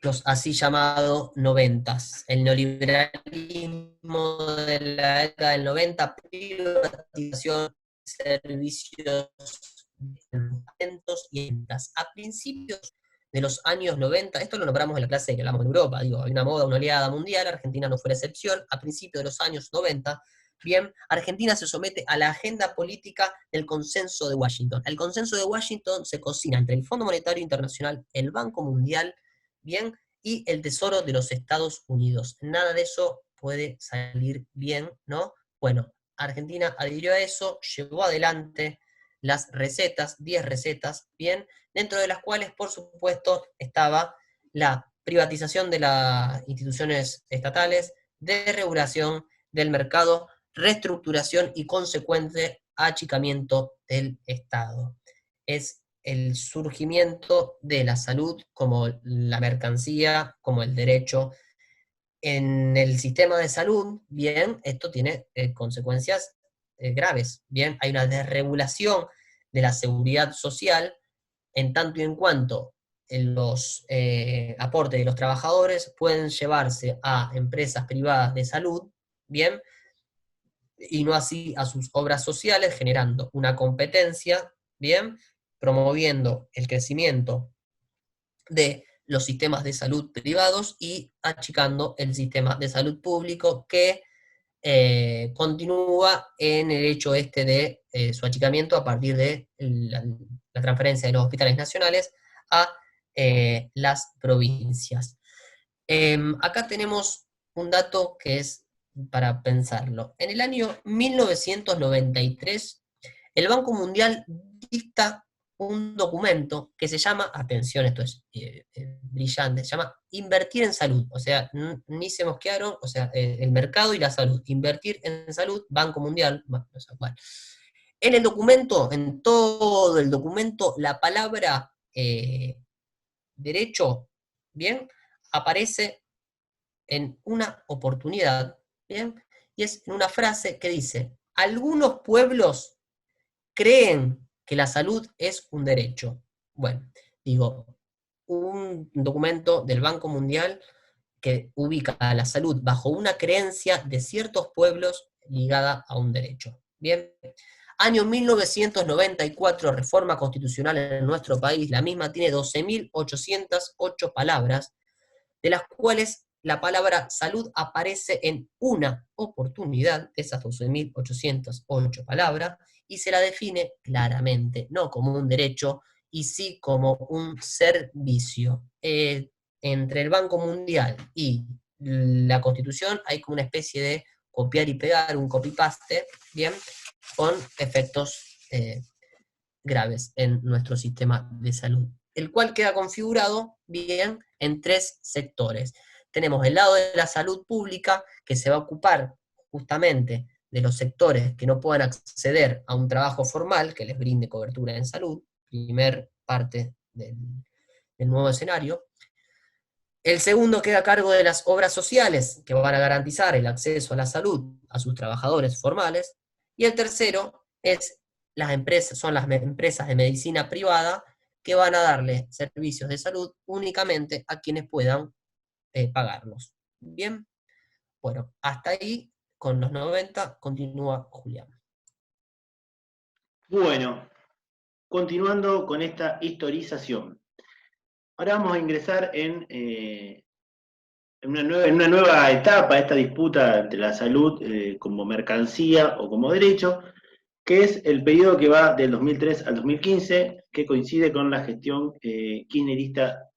los así llamados noventas, el neoliberalismo de la década del 90, privatización de servicios de alimentos y ventas. A principios de los años 90, esto lo nombramos en la clase que hablamos de Europa, digo, hay una moda, una oleada mundial, Argentina no fue la excepción, a principios de los años 90, bien, Argentina se somete a la agenda política del consenso de Washington. El consenso de Washington se cocina entre el Fondo Monetario Internacional, el Banco Mundial, bien, y el Tesoro de los Estados Unidos. Nada de eso puede salir bien, ¿no? Bueno, Argentina adhirió a eso, llevó adelante las recetas, 10 recetas, bien, dentro de las cuales, por supuesto, estaba la privatización de las instituciones estatales, desregulación del mercado, reestructuración y consecuente achicamiento del Estado. Es el surgimiento de la salud como la mercancía, como el derecho. En el sistema de salud, bien, esto tiene consecuencias graves, bien, hay una desregulación de la seguridad social en tanto y en cuanto los aportes de los trabajadores pueden llevarse a empresas privadas de salud, bien, y no así a sus obras sociales, generando una competencia, bien, promoviendo el crecimiento de los sistemas de salud privados y achicando el sistema de salud público que continúa en el hecho este de su achicamiento a partir de la transferencia de los hospitales nacionales a las provincias. Acá tenemos un dato que es para pensarlo. En el año 1993, el Banco Mundial dicta un documento que se llama, atención, esto es brillante, se llama Invertir en Salud. O sea, ni se mosquearon, o sea, el mercado y la salud. Invertir en salud, Banco Mundial, bueno, no sé cuál. En el documento, en todo el documento, la palabra derecho, ¿bien? Aparece en una oportunidad, ¿bien? Y es en una frase que dice, algunos pueblos creen que la salud es un derecho. Bueno, digo, un documento del Banco Mundial que ubica a la salud bajo una creencia de ciertos pueblos ligada a un derecho. Bien, año 1994, reforma constitucional en nuestro país, la misma tiene 12.808 palabras, de las cuales la palabra salud aparece en una oportunidad de esas 12.808 palabras y se la define claramente, no como un derecho, y sí como un servicio. Entre el Banco Mundial y la Constitución hay como una especie de copiar y pegar, un copy-paste, ¿bien? Con efectos graves en nuestro sistema de salud, el cual queda configurado bien en 3 sectores. Tenemos el lado de la salud pública, que se va a ocupar justamente de los sectores que no puedan acceder a un trabajo formal que les brinde cobertura en salud, primer parte del nuevo escenario. El segundo queda a cargo de las obras sociales, que van a garantizar el acceso a la salud a sus trabajadores formales. Y el tercero es las empresas, son las empresas de medicina privada que van a darle servicios de salud únicamente a quienes puedan pagarlos. Bien, bueno, hasta ahí con los 90 continúa Julián. Bueno, continuando con esta historización. Ahora vamos a ingresar en una nueva etapa, esta disputa entre la salud como mercancía o como derecho, que es el periodo que va del 2003 al 2015, que coincide con la gestión kirchnerista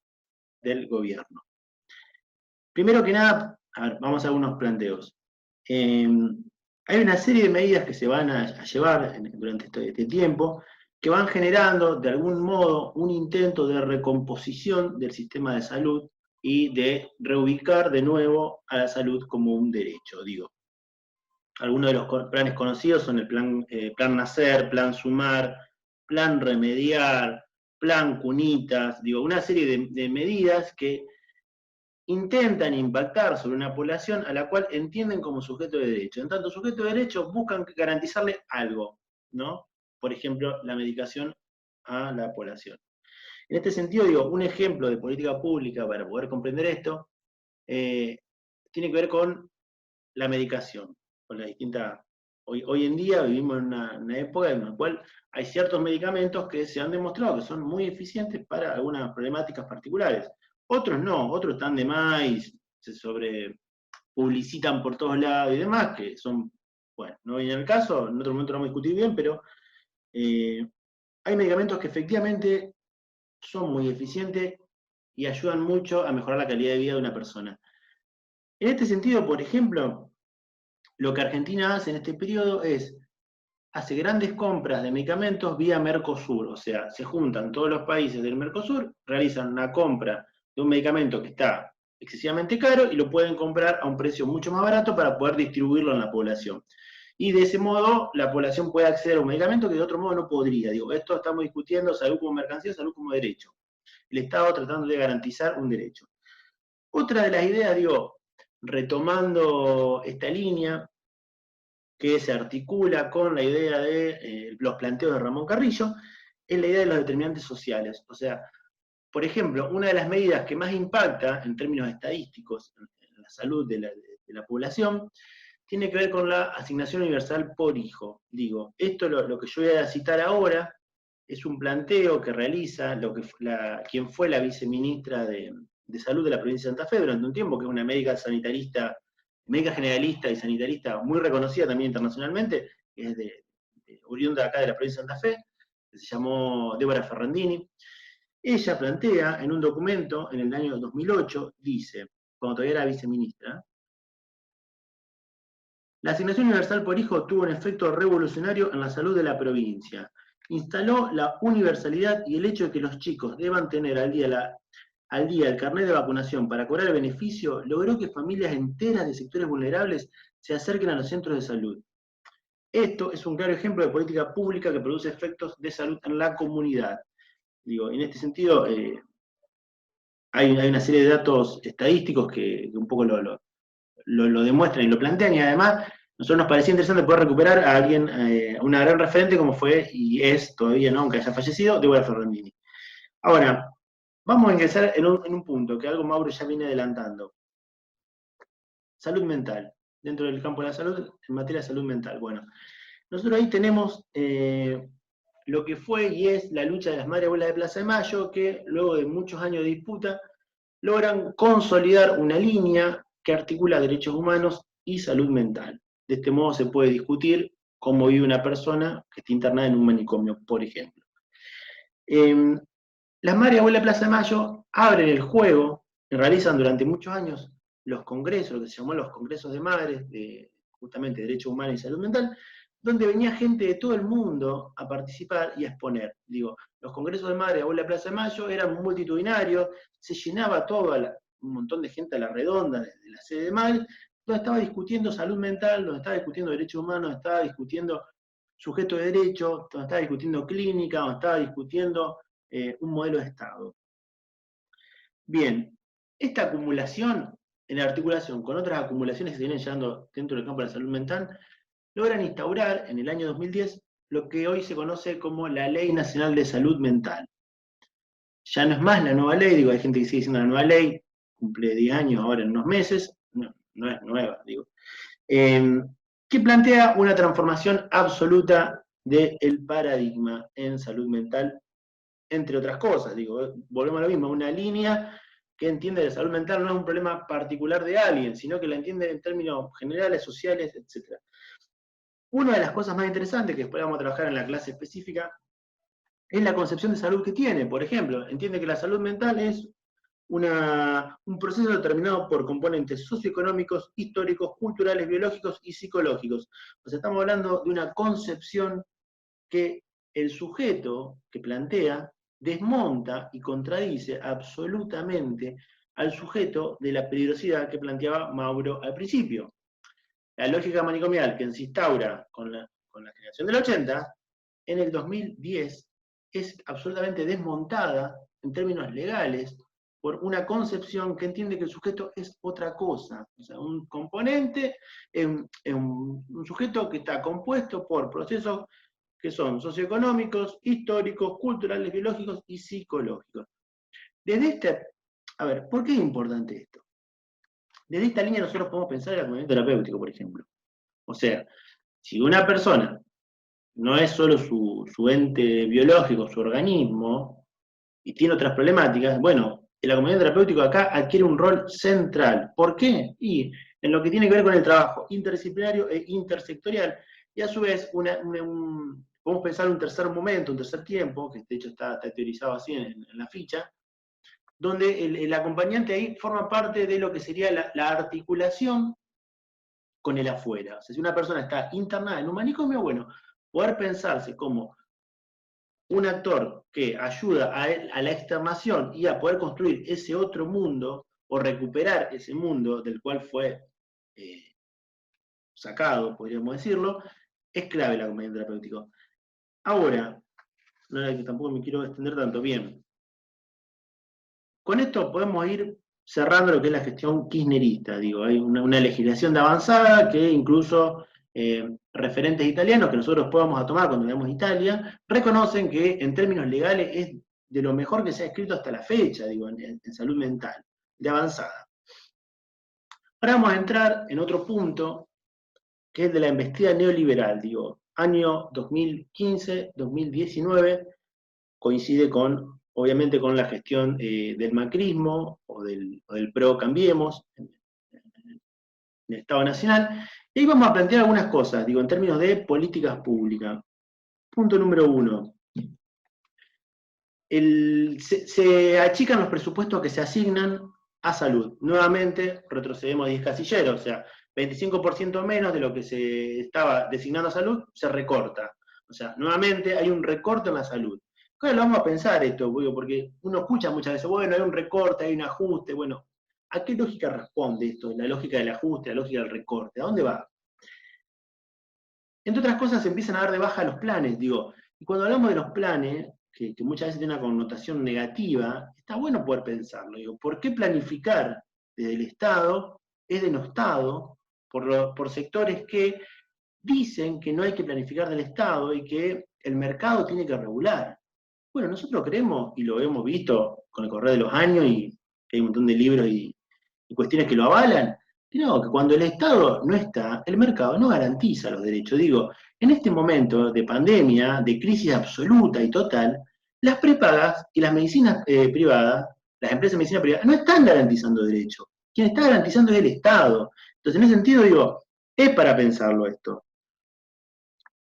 del gobierno. Primero que nada, a ver, vamos a algunos planteos. Hay una serie de medidas que se van a llevar durante este tiempo que van generando de algún modo un intento de recomposición del sistema de salud y de reubicar de nuevo a la salud como un derecho, digo. Algunos de los planes conocidos son el plan Nacer, Plan Sumar, Plan Remediar, Plan Cunitas, digo, una serie de medidas que intentan impactar sobre una población a la cual entienden como sujeto de derecho. En tanto, sujeto de derecho buscan garantizarle algo, ¿no? Por ejemplo, la medicación a la población. En este sentido, digo, un ejemplo de política pública para poder comprender esto tiene que ver con la medicación, con la distinta. Hoy en día vivimos en una época en la cual hay ciertos medicamentos que se han demostrado que son muy eficientes para algunas problemáticas particulares. Otros no, otros están de más y se sobre publicitan por todos lados y demás, que son, bueno, no viene al caso, en otro momento lo vamos a discutir bien, pero hay medicamentos que efectivamente son muy eficientes y ayudan mucho a mejorar la calidad de vida de una persona. En este sentido, por ejemplo, lo que Argentina hace en este periodo es, hace grandes compras de medicamentos vía Mercosur, o sea, se juntan todos los países del Mercosur, realizan una compra de un medicamento que está excesivamente caro y lo pueden comprar a un precio mucho más barato para poder distribuirlo en la población. Y de ese modo la población puede acceder a un medicamento que de otro modo no podría. Digo, esto estamos discutiendo salud como mercancía, salud como derecho. El Estado tratando de garantizar un derecho. Otra de las ideas, digo, retomando esta línea, que se articula con la idea de los planteos de Ramón Carrillo, es la idea de los determinantes sociales. O sea, por ejemplo, una de las medidas que más impacta en términos estadísticos en la salud de la población tiene que ver con la asignación universal por hijo. Digo, esto lo que yo voy a citar ahora es un planteo que realiza quien fue la viceministra de Salud de la provincia de Santa Fe durante un tiempo, que es una médica generalista y sanitarista muy reconocida también internacionalmente, que es oriunda acá de la provincia de Santa Fe, que se llamó Débora Ferrandini. Ella plantea en un documento en el año 2008, dice, cuando todavía era viceministra, la asignación universal por hijo tuvo un efecto revolucionario en la salud de la provincia. Instaló la universalidad y el hecho de que los chicos deban tener al día el carnet de vacunación para cobrar el beneficio, logró que familias enteras de sectores vulnerables se acerquen a los centros de salud. Esto es un claro ejemplo de política pública que produce efectos de salud en la comunidad. Digo, en este sentido, hay una serie de datos estadísticos que un poco lo demuestran y lo plantean, y además nosotros nos parecía interesante poder recuperar a alguien, una gran referente como fue, y es todavía, ¿no?, aunque haya fallecido, Débora Ferrandini. Ahora, vamos a ingresar en un punto que algo Mauro ya viene adelantando. Salud mental, dentro del campo de la salud, en materia de salud mental. Bueno, nosotros ahí tenemos lo que fue y es la lucha de las Madres Abuelas de Plaza de Mayo, que luego de muchos años de disputa, logran consolidar una línea que articula derechos humanos y salud mental. De este modo se puede discutir cómo vive una persona que está internada en un manicomio, por ejemplo. Las Madres Abuelas de Plaza de Mayo abren el juego, y realizan durante muchos años los congresos, lo que se llamó los congresos de madres, justamente de derechos humanos y salud mental, donde venía gente de todo el mundo a participar y a exponer. Digo, los congresos de madres Abuela de Plaza de Mayo eran multitudinarios, se llenaba todo, un montón de gente a la redonda de la sede de madres, donde estaba discutiendo salud mental, donde estaba discutiendo derechos humanos, estaba discutiendo sujeto de derecho, donde estaba discutiendo clínica, donde estaba discutiendo un modelo de Estado. Bien, esta acumulación, en articulación con otras acumulaciones que se vienen llevando dentro del campo de la salud mental, logran instaurar en el año 2010 lo que hoy se conoce como la Ley Nacional de Salud Mental. Ya no es más la nueva ley, digo, hay gente que sigue diciendo la nueva ley, cumple 10 años ahora en unos meses, no es nueva, digo, que plantea una transformación absoluta del paradigma en salud mental, entre otras cosas, digo, volvemos a lo mismo, una línea que entiende que la salud mental no es un problema particular de alguien, sino que la entiende en términos generales, sociales, etc. Una de las cosas más interesantes que después vamos a trabajar en la clase específica es la concepción de salud que tiene. Por ejemplo, entiende que la salud mental es un proceso determinado por componentes socioeconómicos, históricos, culturales, biológicos y psicológicos. O sea, estamos hablando de una concepción que el sujeto que plantea desmonta y contradice absolutamente al sujeto de la peligrosidad que planteaba Mauro al principio. La lógica manicomial que se instaura con la generación del 80, en el 2010 es absolutamente desmontada en términos legales por una concepción que entiende que el sujeto es otra cosa. O sea, un componente, un sujeto que está compuesto por procesos que son socioeconómicos, históricos, culturales, biológicos y psicológicos. Desde este, a ver, ¿por qué es importante esto? Desde esta línea nosotros podemos pensar en el acompañamiento terapéutico, por ejemplo. O sea, si una persona no es solo su ente biológico, su organismo, y tiene otras problemáticas, bueno, el acompañamiento terapéutico acá adquiere un rol central. ¿Por qué? Y en lo que tiene que ver con el trabajo interdisciplinario e intersectorial, y a su vez podemos pensar un tercer momento, un tercer tiempo, que de hecho está teorizado así en la ficha, donde el acompañante ahí forma parte de lo que sería la articulación con el afuera. O sea, si una persona está internada en un manicomio, bueno, poder pensarse como un actor que ayuda a la externación y a poder construir ese otro mundo, o recuperar ese mundo del cual fue sacado, podríamos decirlo, es clave el acompañamiento terapéutico. Ahora, no es que tampoco me quiero extender tanto, bien. Con esto podemos ir cerrando lo que es la gestión kirchnerista, digo, hay una legislación de avanzada que incluso referentes italianos que nosotros podamos tomar cuando veamos Italia, reconocen que en términos legales es de lo mejor que se ha escrito hasta la fecha, digo, en salud mental, de avanzada. Ahora vamos a entrar en otro punto, que es de la embestida neoliberal, digo, año 2015-2019, coincide con, obviamente, con la gestión del macrismo o del PRO Cambiemos, en el Estado Nacional, y ahí vamos a plantear algunas cosas, digo, en términos de políticas públicas. Punto número 1. Se achican los presupuestos que se asignan a salud. Nuevamente, retrocedemos 10 casilleros, o sea, 25% menos de lo que se estaba designando a salud se recorta. O sea, nuevamente hay un recorte en la salud. Claro, lo vamos a pensar esto, porque uno escucha muchas veces, bueno, hay un recorte, hay un ajuste, bueno, ¿a qué lógica responde esto? La lógica del ajuste, la lógica del recorte, ¿a dónde va? Entre otras cosas, se empiezan a dar de baja los planes, digo, y cuando hablamos de los planes, que muchas veces tienen una connotación negativa, está bueno poder pensarlo, digo, ¿por qué planificar desde el Estado es denostado por sectores que dicen que no hay que planificar del Estado y que el mercado tiene que regular? Bueno, nosotros creemos, y lo hemos visto con el correr de los años, y hay un montón de libros y cuestiones que lo avalan, que no, que cuando el Estado no está, el mercado no garantiza los derechos. Digo, en este momento de pandemia, de crisis absoluta y total, las prepagas y las medicinas privadas, las empresas de medicina privada, no están garantizando derechos. Quien está garantizando es el Estado. Entonces, en ese sentido, digo, es para pensarlo esto.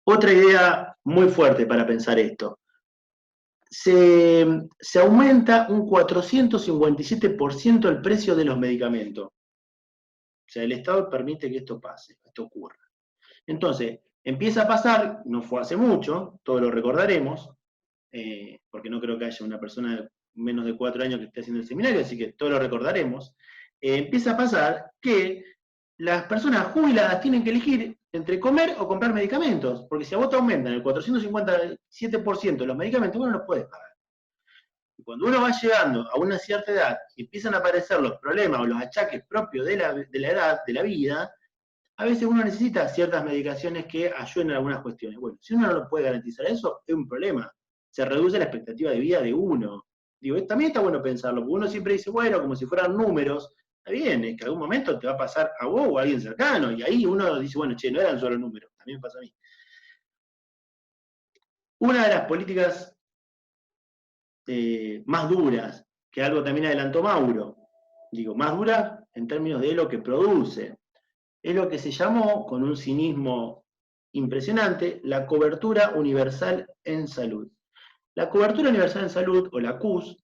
Otra idea muy fuerte para pensar esto. Se aumenta un 457% el precio de los medicamentos. O sea, el Estado permite que esto pase, esto ocurra. Entonces, empieza a pasar, no fue hace mucho, todos lo recordaremos, porque no creo que haya una persona de menos de 4 años que esté haciendo el seminario, así que todos lo recordaremos. Empieza a pasar que las personas jubiladas tienen que elegir entre comer o comprar medicamentos, porque si a vos te aumentan el 457% de los medicamentos, vos no los puedes pagar. Y cuando uno va llegando a una cierta edad y empiezan a aparecer los problemas o los achaques propios de la edad, de la vida, a veces uno necesita ciertas medicaciones que ayuden en algunas cuestiones. Bueno, si uno no lo puede garantizar eso, es un problema. Se reduce la expectativa de vida de uno. Digo, también está bueno pensarlo, porque uno siempre dice, bueno, como si fueran números. Está bien, es que en algún momento te va a pasar a vos o a alguien cercano, y ahí uno dice, bueno, che, no eran solo números, también pasa a mí. Una de las políticas más duras, que algo también adelantó Mauro, digo, más dura en términos de lo que produce, es lo que se llamó, con un cinismo impresionante, la cobertura universal en salud. La cobertura universal en salud, o la CUS,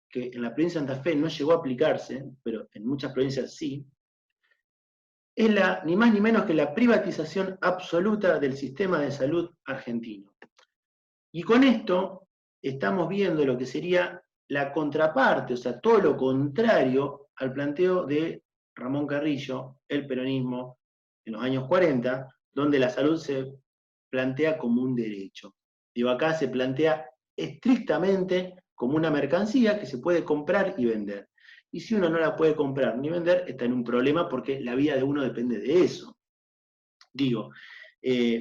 que en la provincia de Santa Fe no llegó a aplicarse, pero en muchas provincias sí, es ni más ni menos que la privatización absoluta del sistema de salud argentino. Y con esto estamos viendo lo que sería la contraparte, o sea, todo lo contrario al planteo de Ramón Carrillo, el peronismo, en los años 40, donde la salud se plantea como un derecho. Digo, acá se plantea estrictamente como una mercancía que se puede comprar y vender. Y si uno no la puede comprar ni vender, está en un problema porque la vida de uno depende de eso. Digo,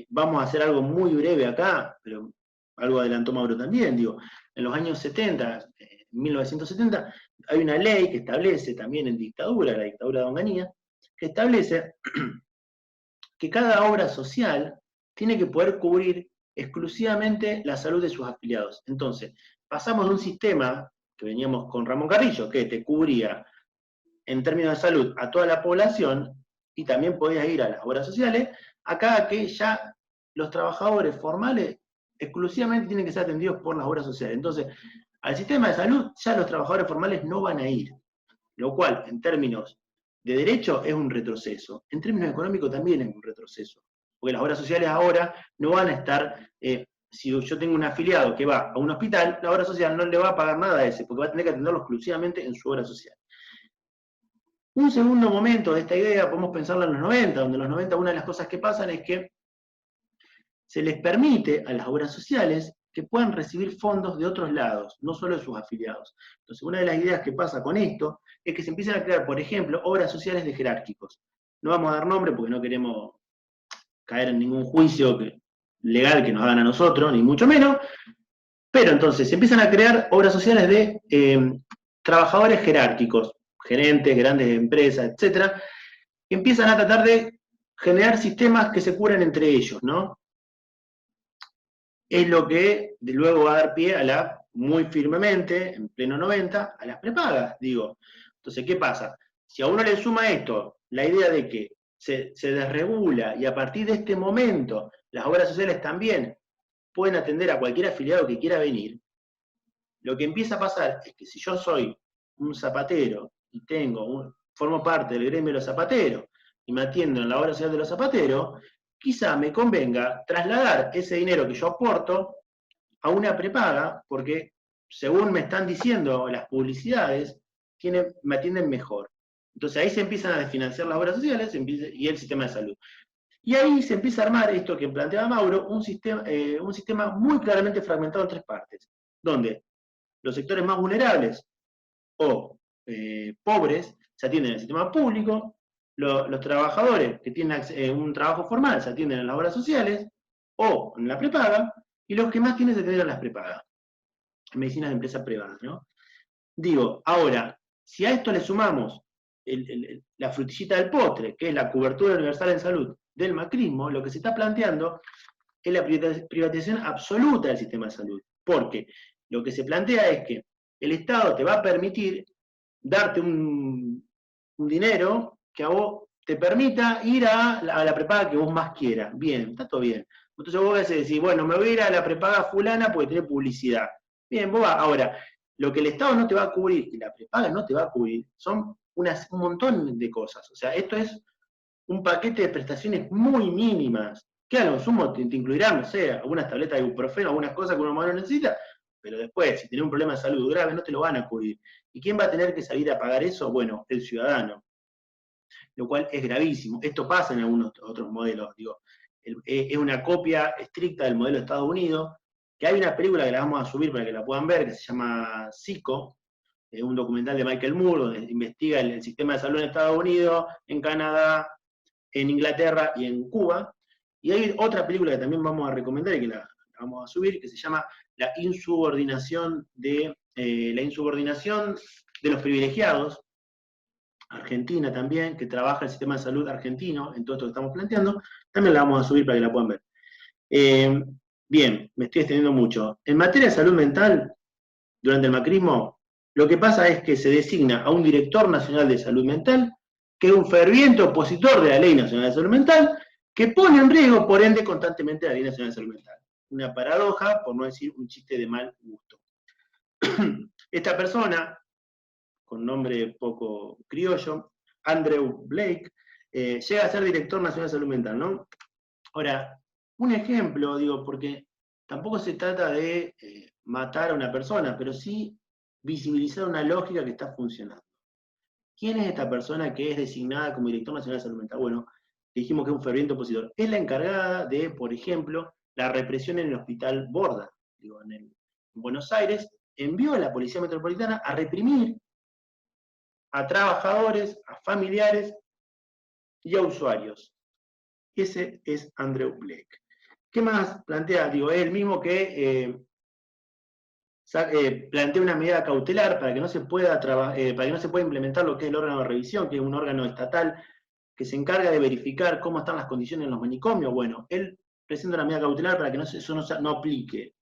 Vamos a hacer algo muy breve acá, pero algo adelantó Mauro también, digo, en los años 70, 1970, hay una ley que establece también en dictadura, la dictadura de Onganía, que establece que cada obra social tiene que poder cubrir exclusivamente la salud de sus afiliados. Entonces, pasamos de un sistema que veníamos con Ramón Carrillo, que te cubría en términos de salud a toda la población, y también podías ir a las obras sociales, acá que ya los trabajadores formales exclusivamente tienen que ser atendidos por las obras sociales. Entonces, al sistema de salud ya los trabajadores formales no van a ir, lo cual en términos de derecho es un retroceso, en términos económicos también es un retroceso, porque las obras sociales ahora no van a estar, si yo tengo un afiliado que va a un hospital, la obra social no le va a pagar nada a ese, porque va a tener que atenderlo exclusivamente en su obra social. Un segundo momento de esta idea, podemos pensarla en los 90, donde en los 90 una de las cosas que pasan es que se les permite a las obras sociales que puedan recibir fondos de otros lados, no solo de sus afiliados. Entonces, una de las ideas que pasa con esto es que se empiezan a crear, por ejemplo, obras sociales de jerárquicos. No vamos a dar nombre porque no queremos caer en ningún juicio legal que nos hagan a nosotros, ni mucho menos, pero entonces se empiezan a crear obras sociales de trabajadores jerárquicos, gerentes, grandes empresas, etcétera, que empiezan a tratar de generar sistemas que se curan entre ellos, ¿no? Es lo que de luego va a dar pie muy firmemente, en pleno 90, a las prepagas, digo. Entonces, ¿qué pasa? Si a uno le suma esto, la idea de que se desregula y a partir de este momento las obras sociales también pueden atender a cualquier afiliado que quiera venir, lo que empieza a pasar es que si yo soy un zapatero y formo parte del gremio de los zapateros y me atiendo en la obra social de los zapateros, quizá me convenga trasladar ese dinero que yo aporto a una prepaga, porque según me están diciendo las publicidades, me atienden mejor. Entonces ahí se empiezan a desfinanciar las obras sociales y el sistema de salud. Y ahí se empieza a armar esto que planteaba Mauro, un sistema muy claramente fragmentado en tres partes, donde los sectores más vulnerables o pobres se atienden en el sistema público, los trabajadores que tienen un trabajo formal se atienden en las obras sociales o en la prepaga, y los que más tienen se atienden en las prepagas, en medicinas de empresas privadas, ¿no? Digo, ahora, si a esto le sumamos la frutillita del postre, que es la cobertura universal en salud del macrismo, lo que se está planteando es la privatización absoluta del sistema de salud, porque lo que se plantea es que el Estado te va a permitir darte un dinero que a vos te permita ir a la prepaga que vos más quieras. Bien, está todo bien. Entonces vos vas a decir, bueno, me voy a ir a la prepaga fulana porque tiene publicidad. Bien, vos vas. Ahora, lo que el Estado no te va a cubrir y la prepaga no te va a cubrir son un montón de cosas. O sea, esto es un paquete de prestaciones muy mínimas, que a lo sumo te incluirán, no sé, algunas tabletas de ibuprofeno, algunas cosas que uno más no necesita, pero después, si tenés un problema de salud grave, no te lo van a cubrir. ¿Y quién va a tener que salir a pagar eso? Bueno, el ciudadano, lo cual es gravísimo. Esto pasa en algunos otros modelos, digo, es una copia estricta del modelo de Estados Unidos, que hay una película que la vamos a subir para que la puedan ver, que se llama Psycho, un documental de Michael Moore, donde investiga el sistema de salud en Estados Unidos, en Canadá, en Inglaterra y en Cuba. Y hay otra película que también vamos a recomendar y que la vamos a subir, que se llama La insubordinación de los privilegiados, Argentina también, que trabaja el sistema de salud argentino en todo esto que estamos planteando. También la vamos a subir para que la puedan ver. Bien, me estoy extendiendo mucho. En materia de salud mental, durante el macrismo, lo que pasa es que se designa a un director nacional de salud mental, que es un ferviente opositor de la Ley Nacional de Salud Mental, que pone en riesgo, por ende, constantemente la Ley Nacional de Salud Mental. Una paradoja, por no decir un chiste de mal gusto. Esta persona, con nombre poco criollo, Andrew Blake, llega a ser director nacional de salud mental, ¿no? Ahora, un ejemplo, digo, porque tampoco se trata de matar a una persona, pero sí visibilizar una lógica que está funcionando. ¿Quién es esta persona que es designada como director nacional de salud mental? Bueno, dijimos que es un ferviente opositor. Es la encargada de, por ejemplo, la represión en el hospital Borda, digo, en Buenos Aires, envió a la Policía Metropolitana a reprimir a trabajadores, a familiares y a usuarios. Ese es Andrew Blake. ¿Qué más plantea? Digo, es el mismo que plantea una medida cautelar para que no se pueda implementar lo que es el órgano de revisión, que es un órgano estatal que se encarga de verificar cómo están las condiciones en los manicomios. Bueno, él presenta una medida cautelar para que eso no aplique.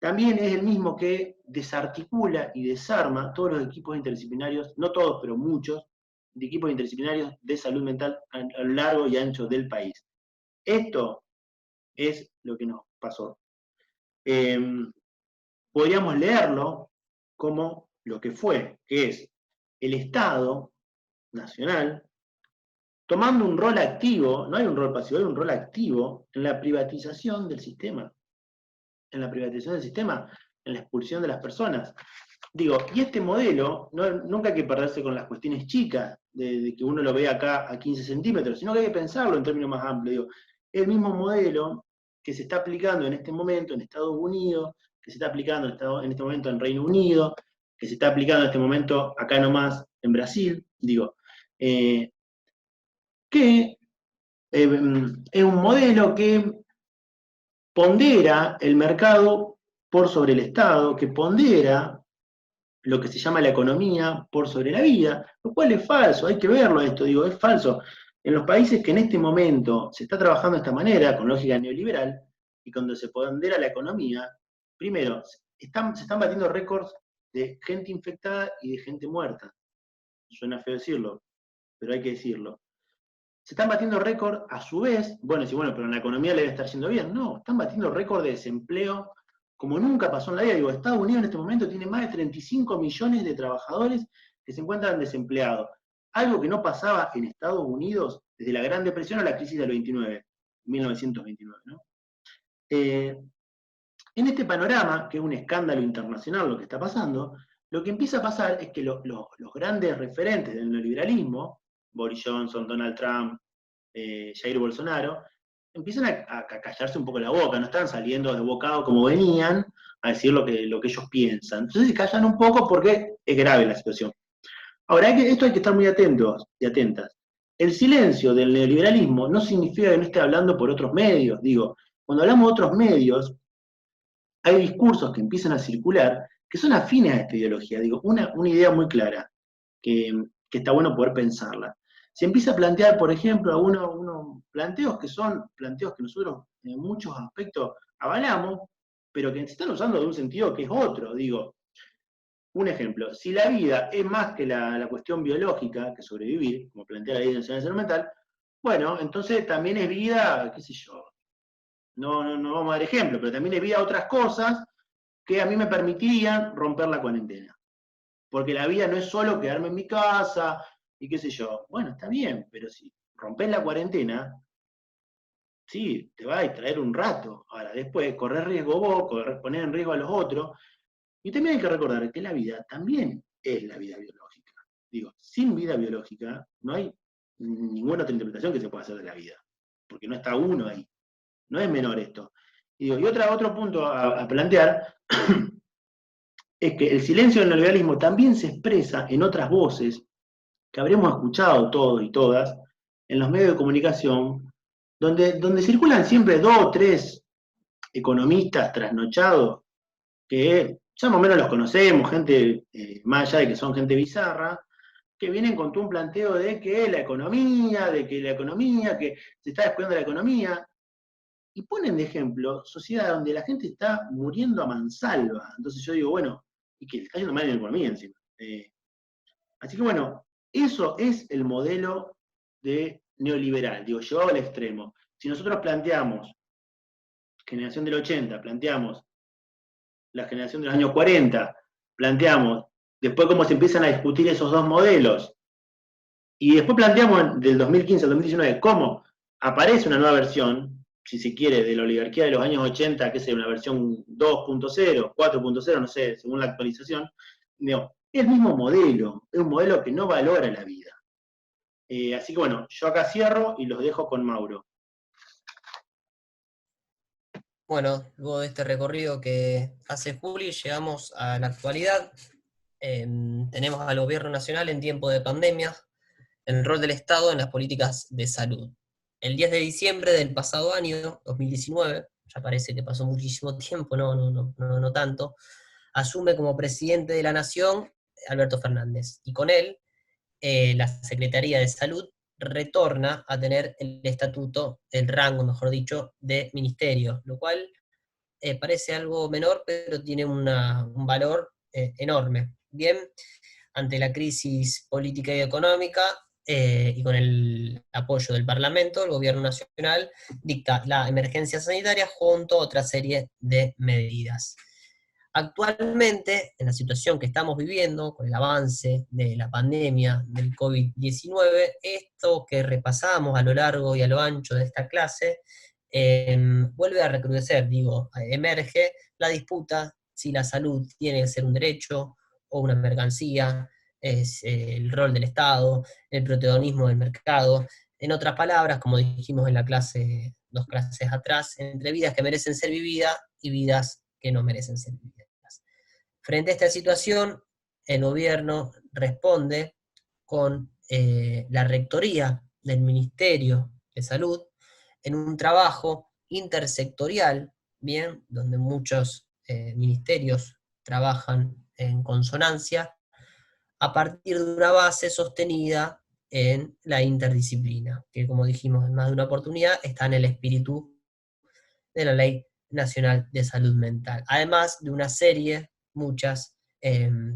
También es el mismo que desarticula y desarma todos los equipos interdisciplinarios, no todos, pero muchos, de equipos interdisciplinarios de salud mental a lo largo y ancho del país. Esto es lo que nos pasó. Podríamos leerlo como lo que fue, que es el Estado nacional tomando un rol activo, no hay un rol pasivo, hay un rol activo en la privatización del sistema, en la privatización del sistema, en la expulsión de las personas. Digo, y este modelo, nunca hay que perderse con las cuestiones chicas, de que uno lo ve acá a 15 centímetros, sino que hay que pensarlo en términos más amplios. Digo, el mismo modelo que se está aplicando en este momento en Estados Unidos, que se está aplicando en este momento en Reino Unido, que se está aplicando en este momento acá nomás en Brasil, digo, que es un modelo que pondera el mercado por sobre el Estado, que pondera lo que se llama la economía por sobre la vida, lo cual es falso, hay que verlo esto, digo, es falso. En los países que en este momento se está trabajando de esta manera, con lógica neoliberal, y cuando se pondera la economía, primero, se están batiendo récords de gente infectada y de gente muerta. Suena feo decirlo, pero hay que decirlo. Se están batiendo récord a su vez, bueno, sí, bueno, pero en la economía le debe estar yendo bien. No, están batiendo récord de desempleo como nunca pasó en la vida. Digo, Estados Unidos en este momento tiene más de 35 millones de trabajadores que se encuentran desempleados. Algo que no pasaba en Estados Unidos desde la Gran Depresión a la crisis del 1929, ¿no? En este panorama, que es un escándalo internacional lo que está pasando, lo que empieza a pasar es que los grandes referentes del neoliberalismo, Boris Johnson, Donald Trump, Jair Bolsonaro, empiezan a callarse un poco la boca, no están saliendo desbocados como venían a decir lo que ellos piensan. Entonces se callan un poco porque es grave la situación. Ahora, esto hay que estar muy atentos y atentas. El silencio del neoliberalismo no significa que no esté hablando por otros medios. Digo, cuando hablamos de otros medios, hay discursos que empiezan a circular que son afines a esta ideología. Digo, una idea muy clara, que está bueno poder pensarla. Se empieza a plantear, por ejemplo, unos planteos que son planteos que nosotros en muchos aspectos avalamos, pero que se están usando de un sentido que es otro. Digo, un ejemplo, si la vida es más que la cuestión biológica, que sobrevivir, como plantea la Ley Nacional de Salud Mental, bueno, entonces también es vida, qué sé yo, no vamos a dar ejemplo, pero también es vida otras cosas que a mí me permitirían romper la cuarentena. Porque la vida no es solo quedarme en mi casa y qué sé yo. Bueno, está bien, pero si rompes la cuarentena, sí, te va a distraer un rato. Ahora, después, correr riesgo vos, poner en riesgo a los otros. Y también hay que recordar que la vida también es la vida biológica. Digo, sin vida biológica no hay ninguna otra interpretación que se pueda hacer de la vida. Porque no está uno ahí. No es menor esto. Y otro punto a plantear es que el silencio del neoliberalismo también se expresa en otras voces que habremos escuchado todos y todas en los medios de comunicación, donde circulan siempre 2 o 3 economistas trasnochados, que ya más o menos los conocemos, gente, más allá de que son gente bizarra, que vienen con todo un planteo de que la economía, que se está descuidando la economía, y ponen de ejemplo sociedades donde la gente está muriendo a mansalva. Entonces yo digo, bueno, y que le está yendo mal en la economía encima. Así que bueno, eso es el modelo de neoliberal, digo, llevado al extremo. Si nosotros planteamos generación del 80, planteamos la generación de los años 40, planteamos después cómo se empiezan a discutir esos dos modelos, y después planteamos del 2015 al 2019 cómo aparece una nueva versión, si se quiere, de la oligarquía de los años 80, que es una versión 2.0, 4.0, no sé, según la actualización, digo, es el mismo modelo, es un modelo que no valora la vida. Así que bueno, yo acá cierro y los dejo con Mauro. Bueno, luego de este recorrido que hace Juli, llegamos a la actualidad. Tenemos al gobierno nacional en tiempo de pandemia, el rol del Estado en las políticas de salud. el 10 de diciembre del pasado año, 2019, ya parece que pasó muchísimo tiempo, no tanto, asume como presidente de la Nación Alberto Fernández, y con él la Secretaría de Salud retorna a tener el estatuto, el rango, mejor dicho, de ministerio, lo cual parece algo menor, pero tiene un valor enorme. Bien, ante la crisis política y económica, y con el apoyo del Parlamento, el Gobierno Nacional dicta la emergencia sanitaria junto a otra serie de medidas. Actualmente, en la situación que estamos viviendo, con el avance de la pandemia del COVID-19, esto que repasamos a lo largo y a lo ancho de esta clase, vuelve a recrudecer, emerge la disputa si la salud tiene que ser un derecho o una mercancía, es el rol del Estado, el protagonismo del mercado. En otras palabras, como dijimos en la clase, 2 clases atrás, entre vidas que merecen ser vividas y vidas que no merecen ser vividas. Frente a esta situación, el gobierno responde con la rectoría del Ministerio de Salud en un trabajo intersectorial, bien, donde muchos ministerios trabajan en consonancia, a partir de una base sostenida en la interdisciplina, que como dijimos en más de una oportunidad, está en el espíritu de la Ley Nacional de Salud Mental. Además de una serie, muchas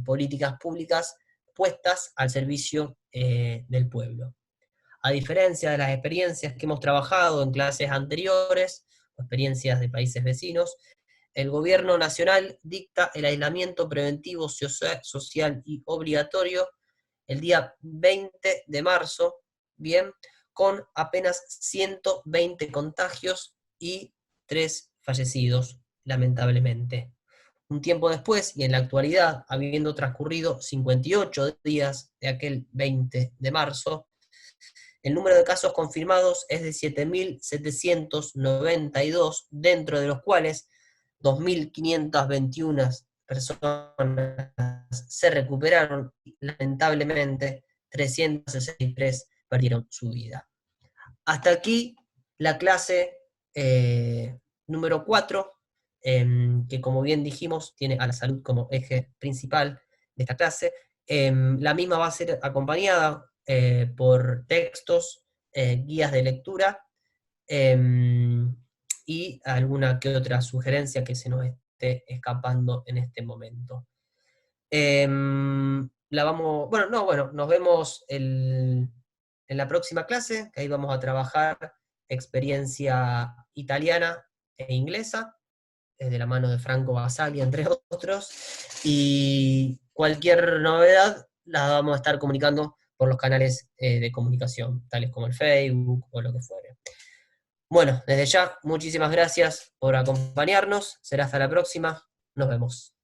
políticas públicas puestas al servicio del pueblo. A diferencia de las experiencias que hemos trabajado en clases anteriores, o experiencias de países vecinos, el gobierno nacional dicta el aislamiento preventivo social y obligatorio el día 20 de marzo, bien, con apenas 120 contagios y 3 fallecidos, lamentablemente. Un tiempo después, y en la actualidad, habiendo transcurrido 58 días de aquel 20 de marzo, el número de casos confirmados es de 7.792, dentro de los cuales 2.521 personas se recuperaron y lamentablemente 363 perdieron su vida. Hasta aquí la clase número 4, que como bien dijimos, tiene a la salud como eje principal de esta clase. La misma va a ser acompañada por textos, guías de lectura, y alguna que otra sugerencia que se nos esté escapando en este momento. Nos vemos en la próxima clase, que ahí vamos a trabajar experiencia italiana e inglesa, de la mano de Franco Basaglia, entre otros, y cualquier novedad la vamos a estar comunicando por los canales de comunicación, tales como el Facebook o lo que fuere. Bueno, desde ya, muchísimas gracias por acompañarnos, será hasta la próxima, nos vemos.